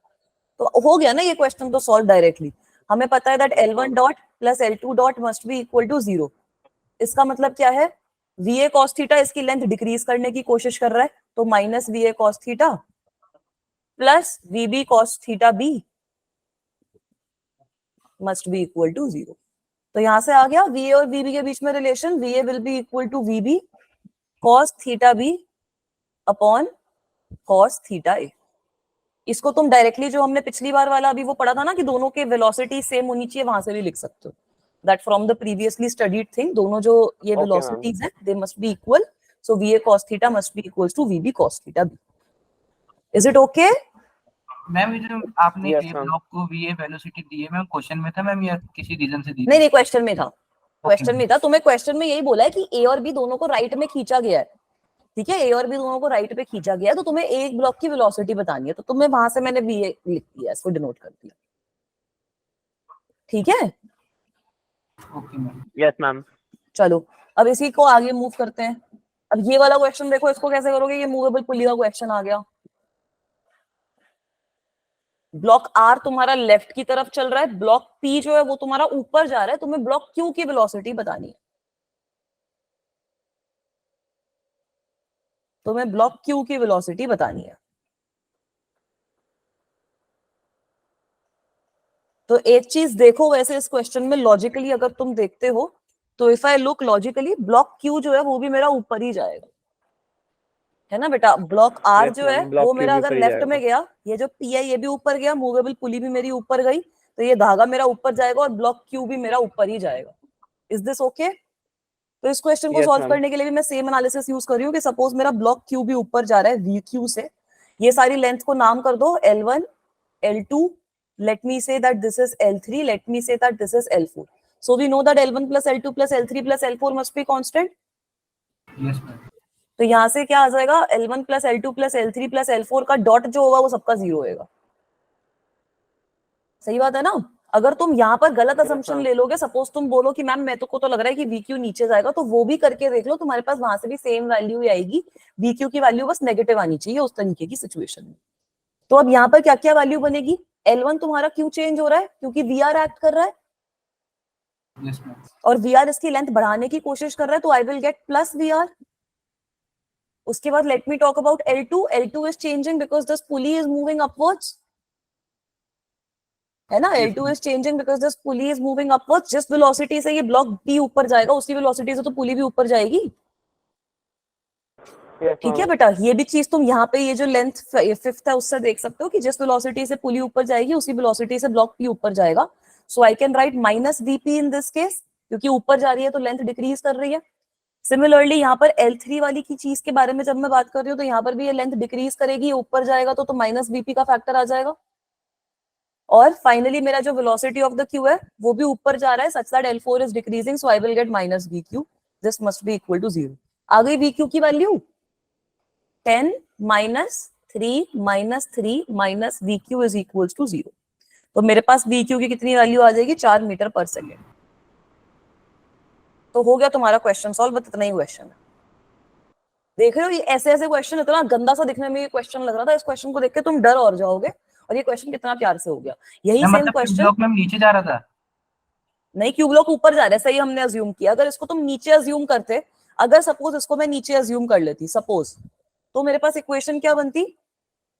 तो हो गया ना ये क्वेश्चन तो सॉल्व डायरेक्टली। हमें पता है that L1 dot plus L2 dot must be equal to 0। इसका मतलब क्या है, VA cos थीटा इसकी लेंथ डिक्रीज करने की कोशिश कर रहा है, तो minus VA cos theta plus VB cos theta B must be equal to 0। तो यहां से आ गया VA और VB के बीच में relation, VA will be equal to VB cos theta B upon cos theta A। इसको तुम डायरेक्टली जो हमने पिछली बार वाला अभी वो पढ़ा था ना कि दोनों के वेलोसिटी सेम होनी चाहिए, वहां से भी लिख सकते हो। that from the previously studied thing, दोनों जो ये Okay, velocities हैं, they must be equal. So VA cos theta must be equals to VB cos theta B. Is it okay? Ma'am ये जो आपने Yes, ए ma'am. ब्लॉक को वीए velocity दी है ma'am, question में था मैम या किसी रीजन से दी नहीं थी? नहीं, क्वेश्चन में था, क्वेश्चन Okay, में था। तुम्हें क्वेश्चन में यही बोला है कि ए और बी दोनों को राइट में खींचा गया है, ठीक है, ए और बी दोनों को राइट पे खींचा गया है, तो तुम्हें एक ब्लॉक की वेलोसिटी बतानी है, तो तुम्हें वहां से मैंने VA लिख दिया, इसको डिनोट कर दिया, ठीक है। Okay ma'am. Yes, ma'am. चलो अब इसी को आगे मूव करते हैं। अब ये वाला क्वेश्चन देखो, इसको कैसे करोगे, ये मूवेबल पुली का क्वेश्चन आ गया। ब्लॉक आर तुम्हारा लेफ्ट की तरफ चल रहा है, ब्लॉक पी जो है वो तुम्हारा ऊपर जा रहा है, तुम्हें ब्लॉक क्यू की वेलोसिटी बतानी है, तुम्हें ब्लॉक क्यू की वेलोसिटी बतानी है। तो एक चीज देखो, वैसे इस क्वेश्चन में लॉजिकली अगर तुम देखते हो तो if I look logically, block Q जो है वो भी मेरा ऊपर ही जाएगा, है ना बेटा। ब्लॉक आर Yes, जो है ma'am. Block वो Q मेरा भी अगर ऊपर ही लेफ्ट में जाएगा. गया, ये जो पी है ये भी ऊपर गया, मूवेबल पुली भी मेरी ऊपर गई, तो ये धागा मेरा ऊपर जाएगा और ब्लॉक क्यू भी मेरा ऊपर ही जाएगा। Is this okay? तो इस क्वेश्चन को Yes, सॉल्व ma'am. करने के लिए भी मैं सेम एनालिसिस यूज कर रही हूँ कि सपोज मेरा ब्लॉक क्यू भी ऊपर जा रहा है वी क्यू से, ये सारी लेंथ को नाम कर दो L1, L2, let me say that this is L3, let me say that this is L4. So we know that L1 plus L2 plus L3 plus L4 must be constant. Yes ma'am. तो यहां से क्या आ जाएगा, L1 plus L2 plus L3 plus L4 का dot जो होगा वो सबका 0 होगा। सही बात है ना। अगर तुम यहाँ पर गलत असम्पशन ले लोगे, सपोज तुम बोलो कि मैम मेरे को तो लग रहा है कि वी क्यू नीचे जाएगा, तो वो भी करके देख लो, तुम्हारे पास वहां से भी सेम वैल्यू ही आएगी, वी क्यू की वैल्यू बस नेगेटिव आनी चाहिए उस तरीके की सिचुएशन में। तो अब यहाँ पर क्या क्या वैल्यू बनेगी, L1 तुम्हारा क्यों चेंज हो रहा है, क्योंकि वी आर एक्ट कर रहा है यस मैम। और वी आर इसकी लेंथ बढ़ाने की कोशिश कर रहा है, तो I will get plus V R. उसके बाद let me talk about L2. L2 is changing because this pulley is moving upwards, है ना। L2 is changing because this pulley is moving upwards. जिस वेलोसिटी से ये ब्लॉक बी ऊपर जाएगा उसी वेलोसिटी से तो पुली भी ऊपर जाएगी, Yes, ठीक है ma'am. बेटा। ये भी चीज तुम यहाँ पे ये जो लेंथ फिफ्थ है उससे देख सकते हो कि जिस वेलोसिटी से पुली ऊपर जाएगी उसी वेलोसिटी से ब्लॉक पी ऊपर जाएगा। So I can write minus VP in this case, क्योंकि ऊपर जा रही है तो लेंथ डिक्रीज कर रही है। सिमिलरली यहाँ पर L3 वाली की चीज के बारे में जब मैं बात कर रही हूँ तो यहाँ पर भी ये लेंथ डिक्रीज करेगी, ऊपर जाएगा तो माइनस वीपी का फैक्टर आ जाएगा। और फाइनली मेरा जो वेलोसिटी ऑफ द क्यू है वो भी ऊपर जा रहा है such that L4 is decreasing, so I will get minus VQ, this must be equal to 0। आ गई VQ की value 10 minus 3 minus 3 minus VQ is equals to 0। तो मेरे पास VQ की कितनी वैल्यू आ जाएगी, 4 मीटर पर सेकेंड। तो हो गया तुम्हारा क्वेश्चन सॉल्व, बस इतना ही क्वेश्चन है। देख रहे हो ये ऐसे ऐसे क्वेश्चन, इतना गंदा सा दिखने में ये क्वेश्चन लग रहा था, इस क्वेश्चन को देख के तुम डर और जाओगे, और ये क्वेश्चन कितना प्यार से हो गया। यही मैम सेम मतलब क्वेश्चन, ब्लॉक मैम नीचे जा रहा था। नहीं क्यू ब्लॉक ऊपर जा रहा है, सही हमने अज्यूम किया। अगर इसको तुम नीचे अज्यूम करते, अगर सपोज इसको मैं नीचे अज्यूम कर लेती सपोज, तो मेरे पास इक्वेशन क्या बनती,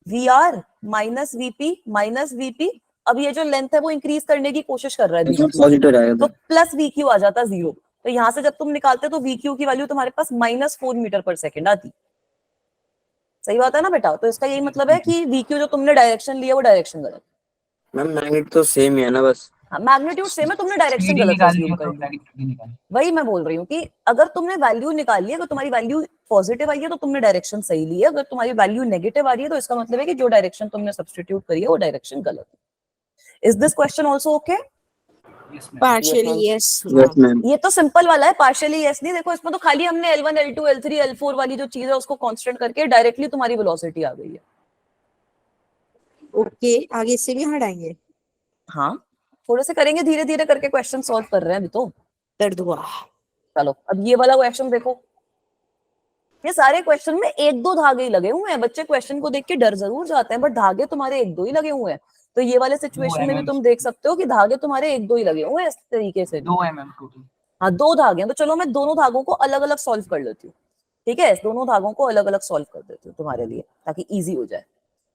VR minus VP minus VP। अब ये जो लेंथ है वो इंक्रीज करने की कोशिश कर रहा है बीच में, पॉजिटिव रहेगा तो प्लस VQ आ जाता 0। तो यहां से जब तुम निकालते तो VQ की वैल्यू तुम्हारे पास -4 मीटर पर सेकेंड आती। सही बात है ना बेटा। तो इसका यही मतलब है कि VQ जो तुमने डायरेक्शन लिया वो डायरेक्शन गलत। मैम मैग्नेट तो सेम ही है ना, बस मैग्नीट्यूड सेम है, तुमने डायरेक्शन स्पीड ही गलत निकालनी अज्यूम है कर तो ली। मैग्नीट्यूड ही निकालनी। वही मैं बोल रही हूँ कि अगर तुमने वैल्यू निकाली है, अगर तुम्हारी वैल्यू पॉजिटिव आई है तो तुमने डायरेक्शन सही ली है, अगर तुम्हारी वैल्यू नेगेटिव आ रही है तो इसका मतलब है कि जो डायरेक्शन तुमने सब्स्टिट्यूट करी है वो डायरेक्शन गलत है। Is this question also okay? Yes ma'am. Partially, ma'am. yes. Yes ma'am. ये तो सिंपल वाला है, पार्शियली यस नहीं। देखो इसमें तो खाली हमने L1 L2 L3 L4 वाली जो चीज है उसको कांस्टेंट करके डायरेक्टली तुम्हारी वेलोसिटी आ गई है। Okay, आगे इससे भी हटाएंगे। हाँ थोड़े से करेंगे, धीरे धीरे करके क्वेश्चन सॉल्व कर रहे हैं अभी तो। दर्द हुआ। चलो अब ये वाला क्वेश्चन देखो, ये सारे क्वेश्चन में एक दो धागे ही लगे हुए हैं। बच्चे क्वेश्चन को देख के डर जरूर जाते हैं, बट धागे तुम्हारे एक दो ही लगे हुए हैं। तो ये वाले सिचुएशन में भी तुम देख सकते हो कि धागे तुम्हारे एक दो ही लगे हुए हैं इस तरीके से भी। 2 है मैम टोटल। हाँ 2 धागे हैं, तो चलो मैं दोनों धागों को अलग अलग सॉल्व कर लेती हूँ, ठीक है। दोनों धागों को अलग अलग सॉल्व कर देती हूँ तुम्हारे लिए ताकि इजी हो जाए।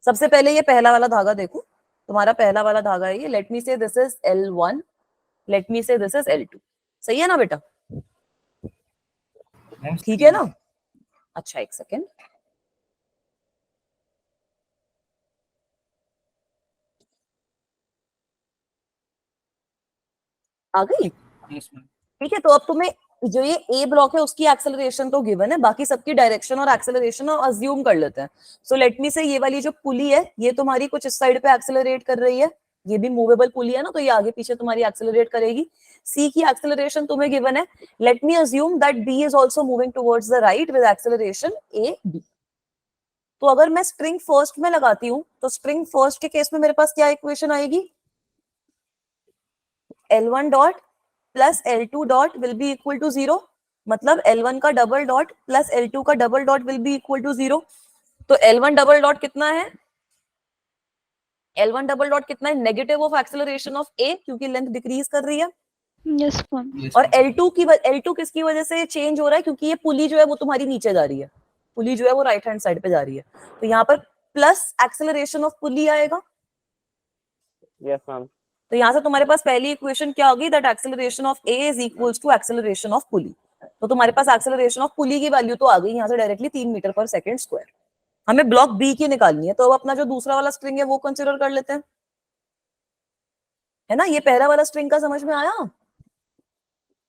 सबसे पहले ये पहला वाला धागा देखो, तुम्हारा पहला वाला धागा है ये। लेट मी से this is L1, let me से दिस इज L2। सही है ना बेटा, मैम ठीक है ना। अच्छा एक सेकेंड, आ गई। Yes ma'am. ठीक है, तो अब तुम्हें जो ये ए ब्लॉक है उसकी एक्सेलरेशन तो गिवन है, बाकी सबकी डायरेक्शन और एक्सेलरेशन और अज्यूम कर लेते हैं। सो लेट मी से ये वाली जो पुली है ये तुम्हारी कुछ इस साइड पे एक्सेलरेट कर रही है, ये भी मूवेबल पुली है ना, तो ये आगे पीछे तुम्हारी एक्सेलरेट करेगी। सी की एक्सेलरेशन तुम्हें गिवन है, let me assume that B is also moving towards the right with acceleration A B. तो अगर मैं स्ट्रिंग फर्स्ट में लगाती हूँ तो स्ट्रिंग फर्स्ट के केस में मेरे पास क्या इक्वेशन आएगी, L1 dot plus L2 dot will be equal to 0, मतलब L1 का डबल डॉट प्लस L2 का double dot will be equal to 0। तो L1 डबल डॉट कितना है, L1 डबल डॉट कितना है, negative of acceleration of A, क्योंकि length decrease कर रही है। Yes ma'am. और L2 किसकी वजह से चेंज हो रहा है, क्योंकि ये पुली जो है वो तुम्हारी नीचे जा रही है, पुली जो है वो राइट हैंड साइड पे जा रही है, तो यहाँ पर प्लस एक्सेलरेशन ऑफ पुली आएगा। Yes ma'am. तो यहाँ से तुम्हारे पास पहली इक्वेशन क्या होगी, that acceleration of A is equals to acceleration of pulley. तो तुम्हारे पास एक्सेलरेशन ऑफ पुली की वैल्यू तो आ गई यहाँ से डायरेक्टली 3 मीटर पर सेकंड स्क्वायर। हमें ब्लॉक बी की निकालनी है, तो अब अपना जो दूसरा वाला स्ट्रिंग है वो कंसीडर कर लेते हैं, है ना। ये पहला वाला स्ट्रिंग का समझ में आया,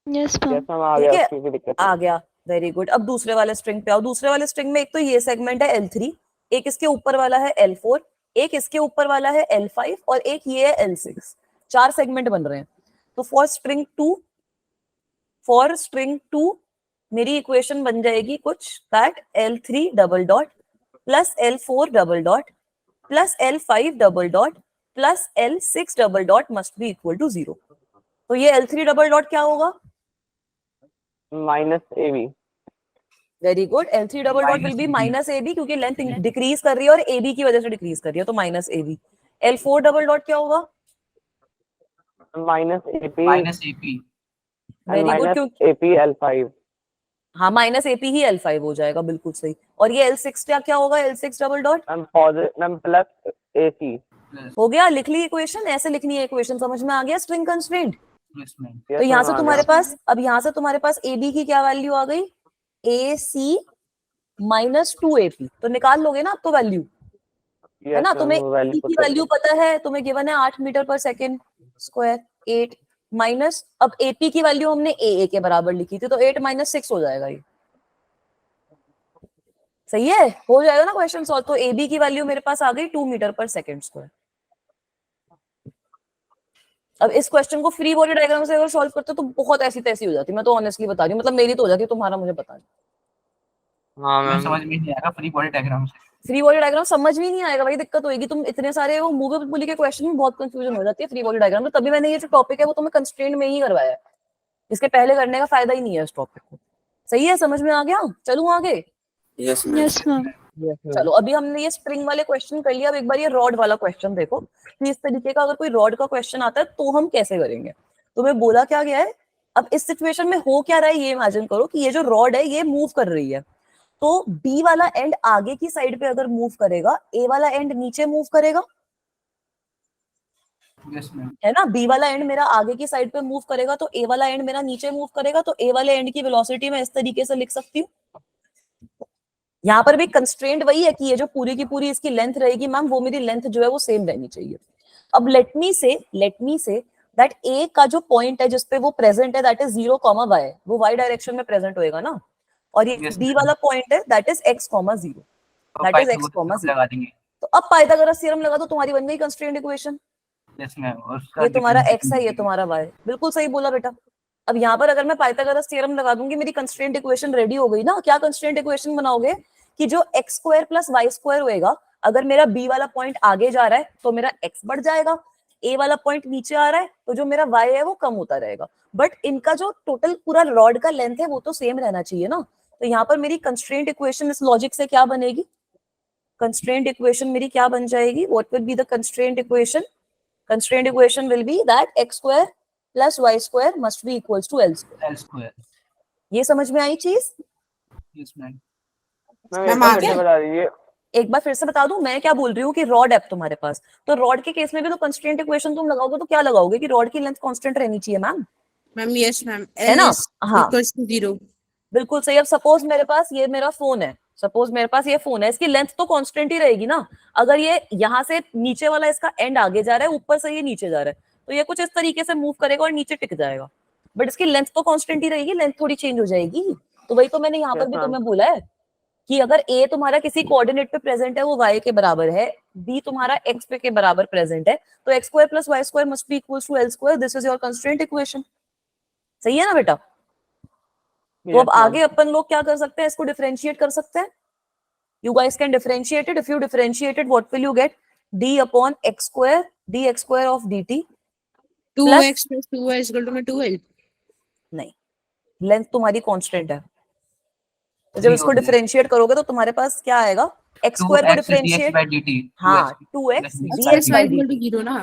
यस मैम। यस मैम आ ठीक गया, है, उसकी कोई दिक्कत आ नहीं। गया, वेरी गुड। अब दूसरे वाले स्ट्रिंग पे आओ। दूसरे वाले स्ट्रिंग में एक तो ये सेगमेंट है L3, एक इसके ऊपर वाला है L4, एक इसके ऊपर वाला है L5 और एक ये है L6। 4 सेगमेंट बन रहे हैं। तो फॉर स्ट्रिंग 2 मेरी इक्वेशन बन जाएगी कुछ that L3 double dot plus L4 double dot plus L5 double dot plus L6 double dot must be equal to 0। तो ये L3 डबल डॉट क्या होगा, minus A B. Very good, L3 double dot will be minus A B, क्योंकि length decrease कर रही है और A B की वजह से डिक्रीज कर रही है, तो minus A B. L4 double dot क्या होगा, minus AP minus AP. Very good, minus क्योंकि एपी L5। हाँ माइनस एपी ही L5 हो जाएगा, बिल्कुल सही। और ये L6 क्या होगा, L6 double dot ma'am plus AC. हो गया, लिख ली इक्वेशन। ऐसे लिखनी है इक्वेशन, समझ में आ गया स्ट्रिंग कंस्ट्रेंट। Yes ma'am. तो यहाँ से तुम्हारे पास, अब यहाँ से तुम्हारे पास ए बी की क्या वैल्यू आ गई, ए सी माइनस 2AP, तो निकाल लोगे ना अब तो वैल्यू, है ना। तुम्हें ए की वैल्यू पता है, तुम्हें गिवन है 8 मीटर पर सेकेंड स्क्वायर, 8 माइनस, अब एपी की वैल्यू हमने ए के बराबर लिखी थी, तो 8 माइनस 6 हो जाएगा ये, सही है, हो जाएगा ना क्वेश्चन सॉल्व। तो एबी की वैल्यू मेरे पास आ गई 2 मीटर पर सेकेंड स्क्वायर। अब इस क्वेश्चन को फ्री बॉडी डायग्राम से अगर सॉल्व करते तो बहुत ऐसी तैसी हो जाती, मैं तो ऑनेस्टली बता रही हूँ, मतलब मेरी तो हो जाती, तुम्हारा मुझे पता नहीं। हाँ मैं मैम। समझ में नहीं आएगा फ्री बॉडी डायग्राम से। फ्री बॉडी डायग्राम समझ में ही नहीं आएगा भाई, दिक्कत होगी। तुम इतने सारे वो मूवेबल पुली के क्वेश्चन में बहुत कंफ्यूजन हो जाती है फ्री बॉडी डायग्राम में, तभी मैंने ये जो टॉपिक है वो तुम्हें कंस्ट्रेंट में ही करवाया है, इसके पहले करने का फायदा ही नहीं है इस टॉपिक को। सही है, समझ में आ गया, चलूं आगे। Yes ma'am. Yes ma'am. चलो अभी हमने ये स्प्रिंग वाले क्वेश्चन कर लिया, अब एक बार ये रॉड वाला क्वेश्चन देखो कि इस तरीके का अगर कोई रॉड का क्वेश्चन आता है तो हम कैसे करेंगे। तुम्हें बोला क्या गया है, अब इस सिचुएशन में हो क्या रहा है ये इमेजिन करो कि ये जो रॉड है ये मूव कर रही है, तो बी वाला एंड आगे की साइड पे अगर मूव करेगा, ए वाला एंड नीचे मूव करेगा, यस मैम। है ना। बी वाला एंड मेरा आगे की साइड पे मूव करेगा तो ए वाला एंड मेरा नीचे मूव करेगा, तो ए वाले एंड की वेलोसिटी मैं इस तरीके से लिख सकती हूँ। यहाँ पर भी कंस्ट्रेंट वही है कि ये जो पूरी की पूरी इसकी लेंथ रहेगी मैम, वो मेरी लेंथ जो है वो सेम रहनी चाहिए। अब लेट मी से दैट ए का जो पॉइंट है जिसपे वो प्रेजेंट है दैट इज 0, y, वो y डायरेक्शन में प्रेजेंट होएगा ना, और ये Yes, बी ma'am. वाला पॉइंट है that is x, 0, that is x, 0 लगा देंगे। तो अब पाइथागोरस थ्योरम लगा दो, तुम्हारी बन गई कंस्ट्रेंट इक्वेशन। Yes ma'am. ये तुम्हारा x है, ये तुम्हारा y, बिल्कुल सही बोला बेटा। अब यहाँ पर अगर मैं पाइथागोरस थ्योरम लगा दूंगी, मेरी कंस्ट्रेंट इक्वेशन रेडी हो गई ना। क्या कंस्ट्रेंट इक्वेशन बनाओगे कि जो x square plus y square होएगा, अगर मेरा b वाला पॉइंट आगे जा रहा है तो मेरा x बढ़ जाएगा, a वाला पॉइंट नीचे आ रहा है तो जो मेरा y है वो कम होता रहेगा, बट इनका जो टोटल पूरा रॉड का लेंथ है वो तो सेम रहना चाहिए ना। तो यहाँ पर मेरी कंस्ट्रेंट इक्वेशन इस लॉजिक से क्या बनेगी, कंस्ट्रेंट इक्वेशन मेरी क्या बन जाएगी, what will be the constraint equation, constraint equation will be that x square plus y square must be equals to l square. ये समझ में आई चीज। Yes ma'am. मैम आ फिर से गया? बता दीजिए। एक बार फिर से बता दूं मैं क्या बोल रही हूँ कि रॉड है तुम्हारे पास, तो रॉड के केस में भी तो कंस्ट्रेंट इक्वेशन तुम लगाओगे तो क्या लगाओगे कि रॉड की लेंथ कांस्टेंट रहनी चाहिए मैम, मैम यस मैम है ना। हाँ इक्वल्स टू 0। बिल्कुल सही। अब सपोज मेरे पास ये मेरा फोन है, सपोज मेरे पास ये फोन है, इसकी लेंथ तो कांस्टेंट ही रहेगी ना। अगर ये यहाँ से नीचे वाला इसका एंड आगे जा रहा है, ऊपर से ये नीचे जा रहा है, तो ये कुछ इस तरीके से मूव करेगा और नीचे टिक जाएगा। बट इसकी लेंथ तो कांस्टेंट ही रहेगी, लेंथ थोड़ी चेंज हो जाएगी। तो वही तो मैंने यहाँ पर Yes, भी ma'am. तुम्हें बोला है कि अगर a तुम्हारा किसी कोऑर्डिनेट पे प्रेजेंट है वो y के बराबर है, b तुम्हारा x पे के बराबर प्रेजेंट है, तो x square plus y square must be equals to l square. This is your constraint equation. सही है ना बेटा? तो Yes, अब ma'am. आगे अपन लोग क्या कर सकते हैं, इसको डिफरेंशिएट कर सकते हैं। You guys can differentiate it. If you differentiate it, what will you get? d upon x square dx square of dt 2x plus 2y is equal to 2l. नहीं, लेंथ तुम्हारी कांस्टेंट है, तो जब Zero इसको हो गया। Differentiate करोगे तो तुम्हारे पास क्या आएगा, x स्क्वायर को 2x dx differentiate, by dt, हाँ 2x 2x plus x dx dx plus y by is equal to dt, 0 ना।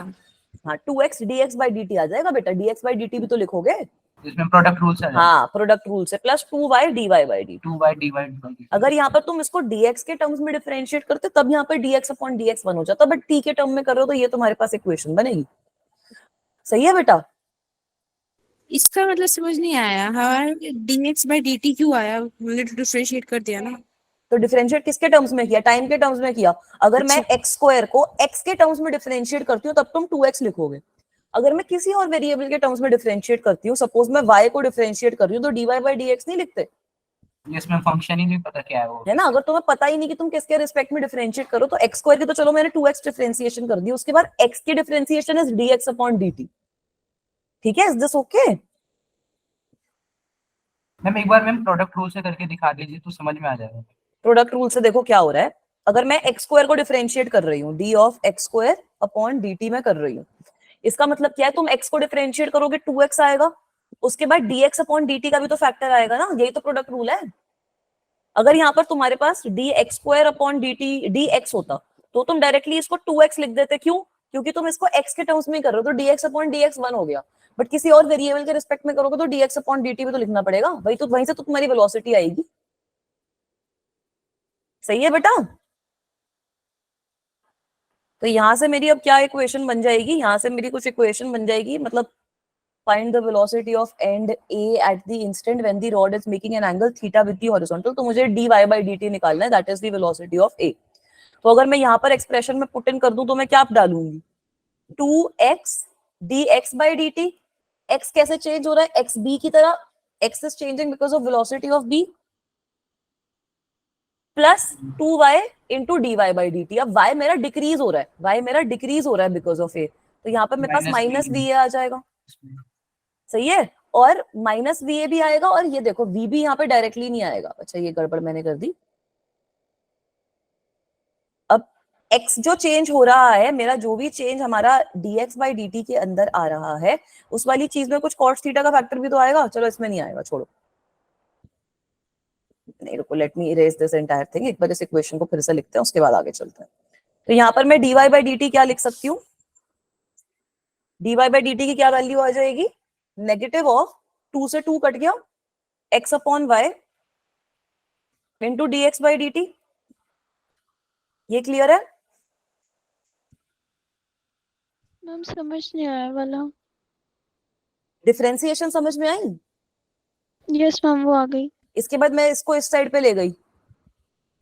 हाँ 2x dx by dt आ जाएगा बेटा, dx by dt भी तो लिखोगे। इसमें प्रोडक्ट रूल से हाँ प्रोडक्ट रूल से, plus 2y dy by dt। 2y divided by dt। अगर यहाँ पर तुम इसको dx के टर्म्स में डिफरेंशिएट करते तब यहाँ पर dx अपॉन dx 1 हो जाता, बट t के टर्म में कर रहे हो तो ये तुम्हारे पास इक्वेशन बनेगी। सही है बेटा? इसका मतलब समझ नहीं आया, हमारा dx by dt क्यों आया, हमने तो डिफरेंशिएट कर दिया ना। तो डिफरेंशिएट किसके टर्म्स में किया, टाइम के टर्म्स में किया। अगर मैं अच्छा। एक्स स्क्वायर को एक्स के टर्म्स में डिफरेंशिएट करती हूँ तब तुम 2x लिखोगे। अगर मैं किसी और वेरिएबल के टर्म्स में डिफरेंशिएट करती हूँ, सपोज मैं y को डिफरेंशिएट कर रही हूँ, तो dy by dx नहीं लिखते, ये इसमें फंक्शन ही नहीं पता क्या है वो। है ना? अगर तुम्हें पता ही नहीं कि तुम किसके रिस्पेक्ट में डिफरेंशिएट करो, तो एक्स स्क्वायर की तो चलो मैंने 2x डिफरेंशिएशन कर दी, उसके बाद x की differentiation is dx upon dt। ठीक है, इज दिस ओके? मैम एक बार मैम प्रोडक्ट रूल से करके दिखा दीजिए तो समझ में आ जाएगा। प्रोडक्ट रूल से देखो क्या हो रहा है। अगर मैं एक्स स्क्वायर को डिफरेंशिएट कर रही हूँ, D of x square upon dt में कर रही हूँ, इसका मतलब क्या है, तुम x को डिफरेंशिएट करोगे 2x आएगा, उसके बाद dx अपॉन dt का भी तो फैक्टर आएगा ना, यही तो प्रोडक्ट रूल है। अगर यहाँ पर तुम्हारे पास dx square upon dt dx होता तो तुम डायरेक्टली इसको 2x लिख देते, क्यों? क्योंकि तुम इसको x के टर्म्स में कर रहे हो, तो dx अपॉन dx 1 हो गया। बट किसी और वेरिएबल के रिस्पेक्ट में करोगे तो dx अपॉन dt भी तो लिखना पड़ेगा, वही तो, वहीं से तो तुम्हारी वेलोसिटी आएगी। सही है बेटा? तो यहां से मेरी अब क्या इक्वेशन बन जाएगी, यहां से मेरी कुछ इक्वेशन बन जाएगी, मतलब find the velocity of end A at the instant when the rod is making an angle theta with the horizontal। तो मुझे dy by dt निकालना है, that is the velocity of A। तो अगर मैं यहाँ पर एक्सप्रेशन में पुट इन कर दूं तो मैं क्या डालूंगी, 2x dx by dt। x कैसे चेंज हो रहा है, x b की तरह, x is changing because of velocity of b, plus 2y into dy by dt। अब y मेरा डिक्रीज हो रहा है, y मेरा डिक्रीज हो रहा है बिकॉज ऑफ a, तो यहाँ पर मेरे पास माइनस -va va आ जाएगा। सही है, और माइनस va भी आएगा, और ये देखो v भी यहाँ पे डायरेक्टली नहीं आएगा। अच्छा ये गड़बड़ मैंने कर दी। अब x जो चेंज हो रहा है, मेरा जो भी चेंज हमारा dx by dt के अंदर आ रहा है, उस वाली चीज में कुछ cos थीटा का फैक्टर भी तो आएगा। चलो इसमें नहीं आएगा, छोड़ो, नहीं रुको, let me erase this entire thing. एक बार इस इक्वेशन को फिर से लिखते हैं, उसके बाद आगे चलते हैं। तो यहाँ पर मैं dy by dt क्या लिख सकती हूँ, dy by dt की क्या वैल्यू आ जाएगी, नेगेटिव ऑफ 2 से 2 कट गया, x upon y into dx by dt। ये क्लियर है? मैम समझ नहीं आया वाला। डिफरेंशिएशन समझ में आई? यस मैम वो आ गई। इसके बाद मैं इसको इस साइड पे ले गई,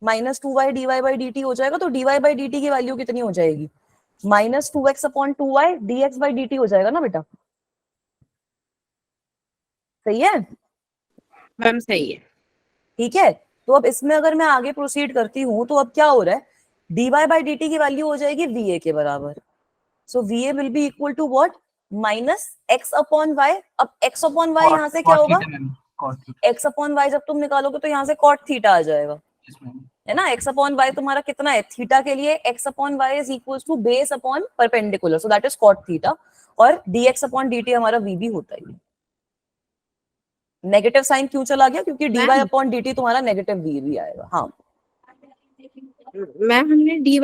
-2y dy by dt हो जाएगा, तो dy by dt की वैल्यू कितनी हो जाएगी, -2x upon 2y dx by dt हो जाएगा ना बेटा? सही है? मैम सही है। ठीक है, तो अब इसमें अगर मैं आगे प्रोसीड करती हूँ तो अब क्या हो रहा है, dy by dt की वैल्यू हो जाएगी va के बराबर। So va will be equal to what, -x upon y। अब x अपॉन y यहाँ से क्या होगा, x अपॉन y जब तुम निकालोगे तो यहाँ से cot थीटा आ जाएगा, है ना? x अपॉन y तुम्हारा कितना है, थीटा के लिए x upon y is equal to base upon perpendicular, so that is cot theta, और dx अपॉन dt हमारा v भी होता है। नेगेटिव साइन क्यों चला गया, क्योंकि dy अपॉन dt तुम्हारा नेगेटिव v भी आएगा। हाँ मैम हमने dy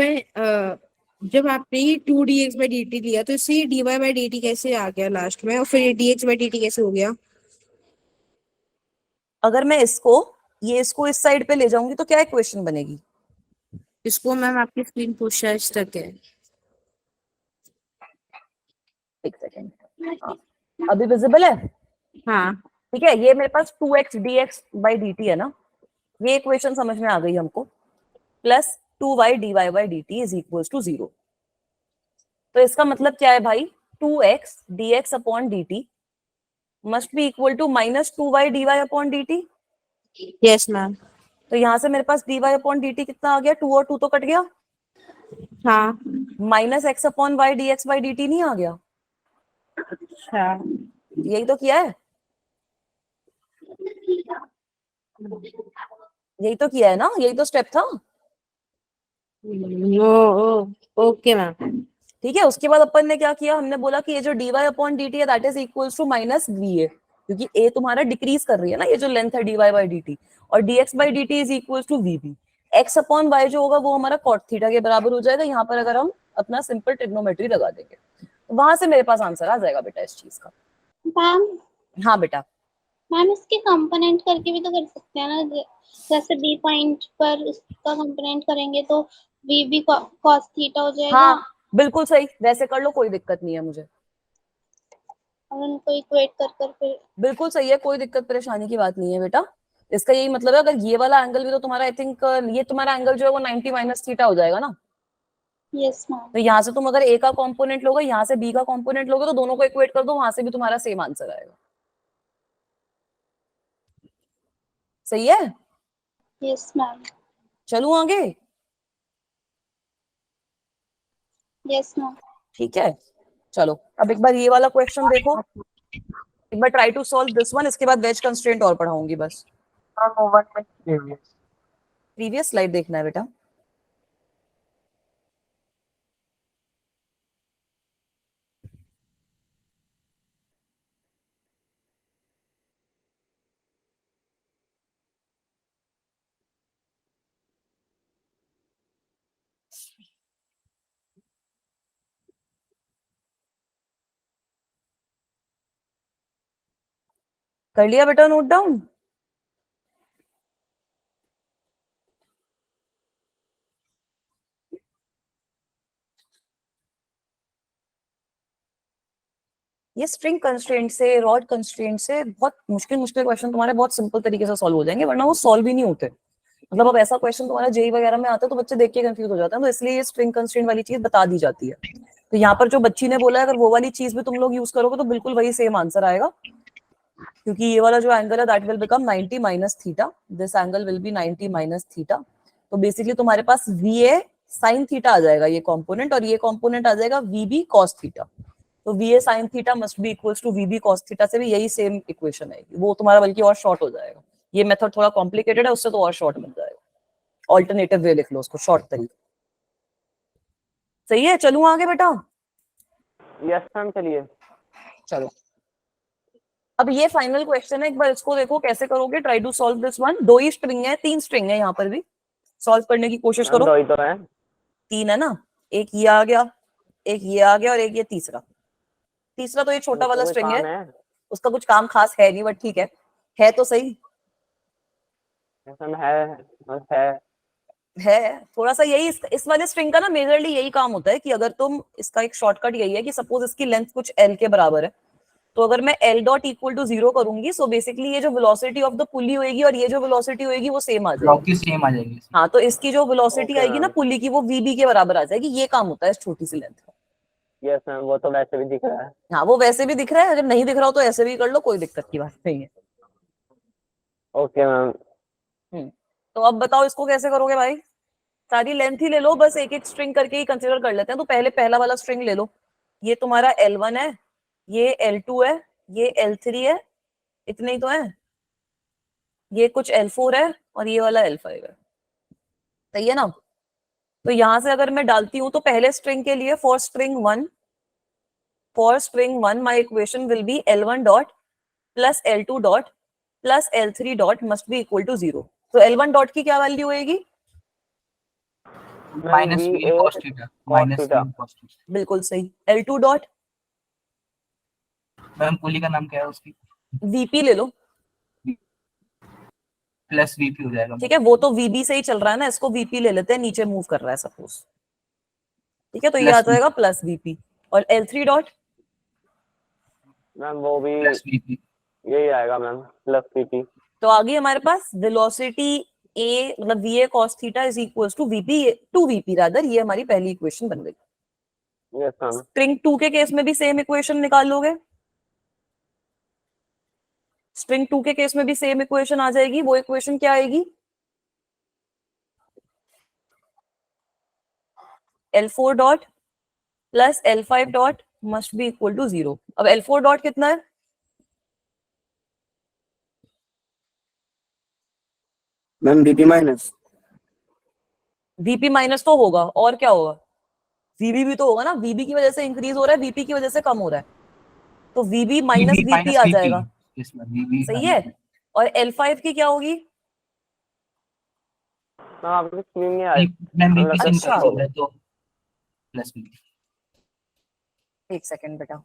जब आपने ये 2dx by dt लिया तो इससे dy by dt कैसे आ गया लास्ट में, और फिर ये dx by dt कैसे हो गया? अगर मैं इसको इस साइड पे ले जाऊंगी तो क्या इक्वेशन बनेगी, इसको मैम आपकी स्क्रीन पर शायद तक है। एक सेकेंड, अभी विजिबल है? हाँ ठीक है, ये मेरे पास 2x dx by dt है ना, ये इक्वेशन समझ में आ गई हमको, plus 2y dy by dt is equals to 0। तो इसका मतलब क्या है भाई, 2x dx upon dt must be equal to -2y dy upon dt। Yes ma'am. तो यहाँ से मेरे पास dy अपॉन dt कितना आ गया, 2 और 2 तो कट गया, हाँ। -x upon y dx by dt नहीं आ गया? अच्छा। यही तो किया है, यही तो किया है ना, यही तो स्टेप था। Okay ma'am. ठीक है, उसके बाद अपन ने क्या किया, हमने बोला कि ये जो dy अपॉन dt है that is equals to -va, क्योंकि a तुम्हारा डिक्रीज कर रही है ना, ये जो लेंथ है dy बाई dt, और dx by dt is equals to vb। x upon y जो होगा वो हमारा cot थीटा के बराबर हो जाएगा। यहाँ पर अगर हम अपना सिंपल ट्रिग्नोमेट्री लगा देंगे तो वहां से मेरे पास आंसर आ जाएगा बेटा इस चीज का। मैम हाँ बेटा, मैम इसके कंपोनेंट करके भी तो कर सकते हैं ना, जैसे बी पॉइंट पर उसका कंपोनेंट करेंगे तो वी भी cos थीटा हो जाएगा। हाँ बिल्कुल सही, वैसे कर लो, कोई दिक्कत नहीं है मुझे, और उनको इक्वेट कर कर फिर बिल्कुल सही है, कोई दिक्कत परेशानी की बात नहीं है बेटा। इसका यही मतलब है, अगर ये वाला एंगल भी तो तुम्हारा आई थिंक ये तुम्हारा एंगल जो है वो 90 माइनस थीटा हो जाएगा ना। Yes ma'am. तो यहाँ से तुम अगर ए का कंपोनेंट लोगे, यहाँ से बी का कंपोनेंट लोगे, तो दोनों को इक्वेट कर दो, वहां से भी तुम्हारा सेम आंसर आएगा। सही है, यस मैम। चलूं आगे? Yes ma'am. ठीक है, चलो अब एक बार ये वाला क्वेश्चन देखो, एक बार try to solve this one, इसके बाद वेज कंस्ट्रेंट और पढ़ाऊंगी बस। प्रीवियस स्लाइड देखना है बेटा। कर लिया बेटा नोट डाउन? ये स्ट्रिंग कंस्ट्रेंट से, रॉड कंस्ट्रेंट से बहुत मुश्किल मुश्किल क्वेश्चन तुम्हारे बहुत सिंपल तरीके से सॉल्व हो जाएंगे, वरना वो सॉल्व ही नहीं होते। मतलब अब ऐसा क्वेश्चन तुम्हारा जेई वगैरह में आता है तो बच्चे देख के कंफ्यूज हो जाते हैं, तो इसलिए ये स्ट्रिंग कंस्ट्रेंट वाली चीज बता दी जाती है। तो यहाँ पर जो बच्ची ने बोला है, अगर वो वाली चीज भी तुम लोग यूज करोगे तो बिल्कुल वही सेम आंसर आएगा, क्योंकि ये वाला जो एंगल है that will become 90 minus theta, this angle will be 90 minus theta. तो बेसिकली तुम्हारे पास VA साइन थीटा आ जाएगा ये कंपोनेंट, और ये कंपोनेंट आ जाएगा VB cos थीटा। तो VA sin theta must be equals to VB cos theta से भी यही सेम इक्वेशन है, वो तुम्हारा बल्कि और शॉर्ट हो जाएगा। ये मेथड थोड़ा कॉम्प्लिकेटेड है, उससे तो और शॉर्ट बन जाएगा, ऑल्टरनेटिव वे लिख लो उसको, शॉर्ट तरीके। सही है, चलूं आगे बेटा? यस मैम चलिए। चलो अब ये फाइनल क्वेश्चन है, एक बार इसको देखो कैसे करोगे। Try to solve this one. 2 ही स्ट्रिंग है, 3 स्ट्रिंग है यहाँ पर भी, सॉल्व करने की कोशिश मैम करो। 2 ही तो है। 3 है ना, एक ये आ गया, एक ये आ गया, और एक ये तीसरा। तीसरा तो ये छोटा वाला कोई स्ट्रिंग काम है, है? उसका कुछ काम खास है नहीं, बट ठीक है तो सही यस मैम है। थोड़ा सा यही इस वाले स्ट्रिंग का ना मेजरली यही काम होता है कि अगर तुम, इसका एक शॉर्टकट यही है कि सपोज इसकी लेंथ कुछ l के बराबर है, तो अगर मैं l डॉट इक्वल टू 0 करूंगी, सो बेसिकली ये जो वेलोसिटी ऑफ द पुली होगी और ये जो वेलोसिटी होगी वो सेम आ ब्लॉक जाएगी। की सेम आ जाएगी। हाँ, तो इसकी जो वेलोसिटी Okay, आएगी ना मैम। पुली की, वो vb के बराबर आ जाएगी। ये काम होता है इस छोटी सी लेंथ का। यस मैम वो तो वैसे भी दिख रहा है। हाँ, वो वैसे भी दिख रहा है, अगर नहीं दिख रहा हो तो ऐसे भी कर लो, कोई दिक्कत की बात नहीं है। Okay ma'am. तो अब बताओ इसको कैसे करोगे भाई? सारी लेंथ ही ले लो, बस एक एक स्ट्रिंग करके ही कंसीडर कर लेते हैं। तो पहले पहला वाला स्ट्रिंग ले लो, ये तुम्हारा L1 है, ये L2 है, ये L3 है, इतने ही तो है। ये कुछ L4 है और ये वाला L5 है, सही है ना? तो यहां से अगर मैं डालती हूँ तो पहले स्ट्रिंग के लिए for string 1 my equation will be L1 dot plus L2 dot plus L3 dot must be equal to 0। तो L1 डॉट की क्या वैल्यू होएगी? Minus VA V cos theta, minus theta. V cos theta. बिल्कुल सही। L2 dot ma'am पुली का नाम क्या है उसकी? VP ले लो, प्लस वीपी हो जाएगा। ठीक है, वो तो VB से ही चल रहा है ना, इसको VP ले लेते हैं, नीचे मूव कर रहा है सपोज, ठीक है, तो ये आ Plus जाएगा प्लस VP। और L3 डॉट मैम वो भी प्लस वीपी। यही आएगा मैम प्लस PP। तो आ गई हमारे पास वेलोसिटी A, मतलब VA cos theta is equals to VP to VP rather, ये हमारी पहली इक्वेशन बन गई। Yes ma'am. स्ट्रिंग 2 के केस में भी सेम इक्वेशन निकाल लोगे। स्ट्रिंग 2 के केस में भी सेम इक्वेशन आ जाएगी। वो इक्वेशन क्या आएगी? L4 dot plus L5 dot must be equal to 0। अब L4 डॉट कितना है? Ma'am VP minus. VP minus तो होगा, और क्या होगा? VB भी तो होगा ना, VB की वजह से इंक्रीज हो रहा है, VP की वजह से कम हो रहा है, तो VB minus VB VP minus आ VP, जाएगा। इसमें VB सही है। और L5 की क्या होगी? मैम आपकी स्क्रीन नहीं आ रही। मैम VP से अच्छा। इंक्रीज हो रहा है तो प्लस VP। एक सेकंड बेटा,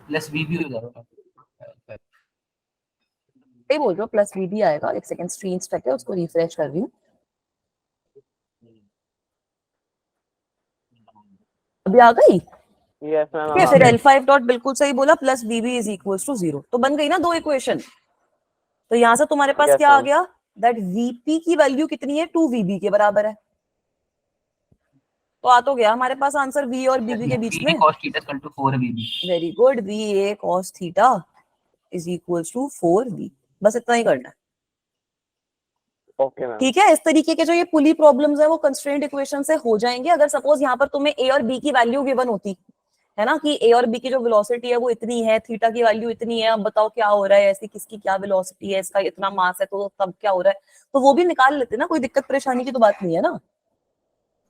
प्लस VB हो जाएगा। सही बोल रहे हो, प्लस VB आएगा। एक सेकंड, स्क्रीन स्टक है, उसको रिफ्रेश कर रही हूँ। अभी आ गई? यस मैम ठीक है, फिर L5 डॉट बिल्कुल सही बोला, plus VB is equals to 0। तो बन गई ना दो इक्वेशन। तो यहां से तुम्हारे पास Yes, क्या आ ma'am. गया? दैट VP की वैल्यू कितनी है? 2VB के बराबर है। तो आ तो गया हमारे पास आंसर V और BB के बीच में। cos theta equal to 4VB। Very good, VA cos theta is equals to 4V। बस इतना ही करना है। Okay ma'am. ठीक है, इस तरीके के जो ये पुली प्रॉब्लम्स है वो कंस्ट्रेंट इक्वेशन से हो जाएंगे। अगर सपोज यहाँ पर तुम्हें A और B की वैल्यू गिवन होती है ना, कि A और B की जो वेलोसिटी है वो इतनी है, थीटा की वैल्यू इतनी है, अब बताओ क्या हो रहा है, ऐसी किसकी क्या वेलोसिटी है, इसका इतना मास है, तो तब क्या हो रहा है, तो वो भी निकाल लेते ना, कोई दिक्कत परेशानी की तो बात नहीं है ना।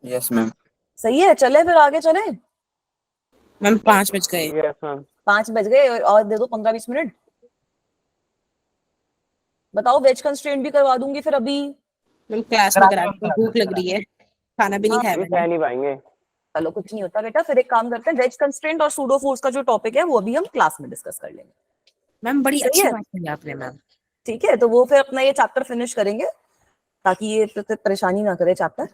Yes ma'am. सही है, चले फिर आगे चले। मैम 5 बज गए। Yes ma'am. 5 बज गए और दे दो 15-20 मिनट। बताओ, वेज कंस्ट्रेंट भी करवा दूंगी फिर अभी। मैम क्लास में करा रही हूँ, भूख लग रही है, खाना भी नहीं हाँ, खाया अभी मैंने। कह नहीं पाएंगे। चलो कुछ नहीं होता बेटा, फिर एक काम करते हैं, वेज कंस्ट्रेंट और सूडो फोर्स का जो टॉपिक है वो अभी हम क्लास में डिस्कस कर लेंगे। मैम बड़ी सही अच्छी है। बात कही आपने मैम। ठीक है, तो वो फिर अपना ये चैप्टर फिनिश करेंगे, ताकि ये परेशानी ना करे चैप्टर।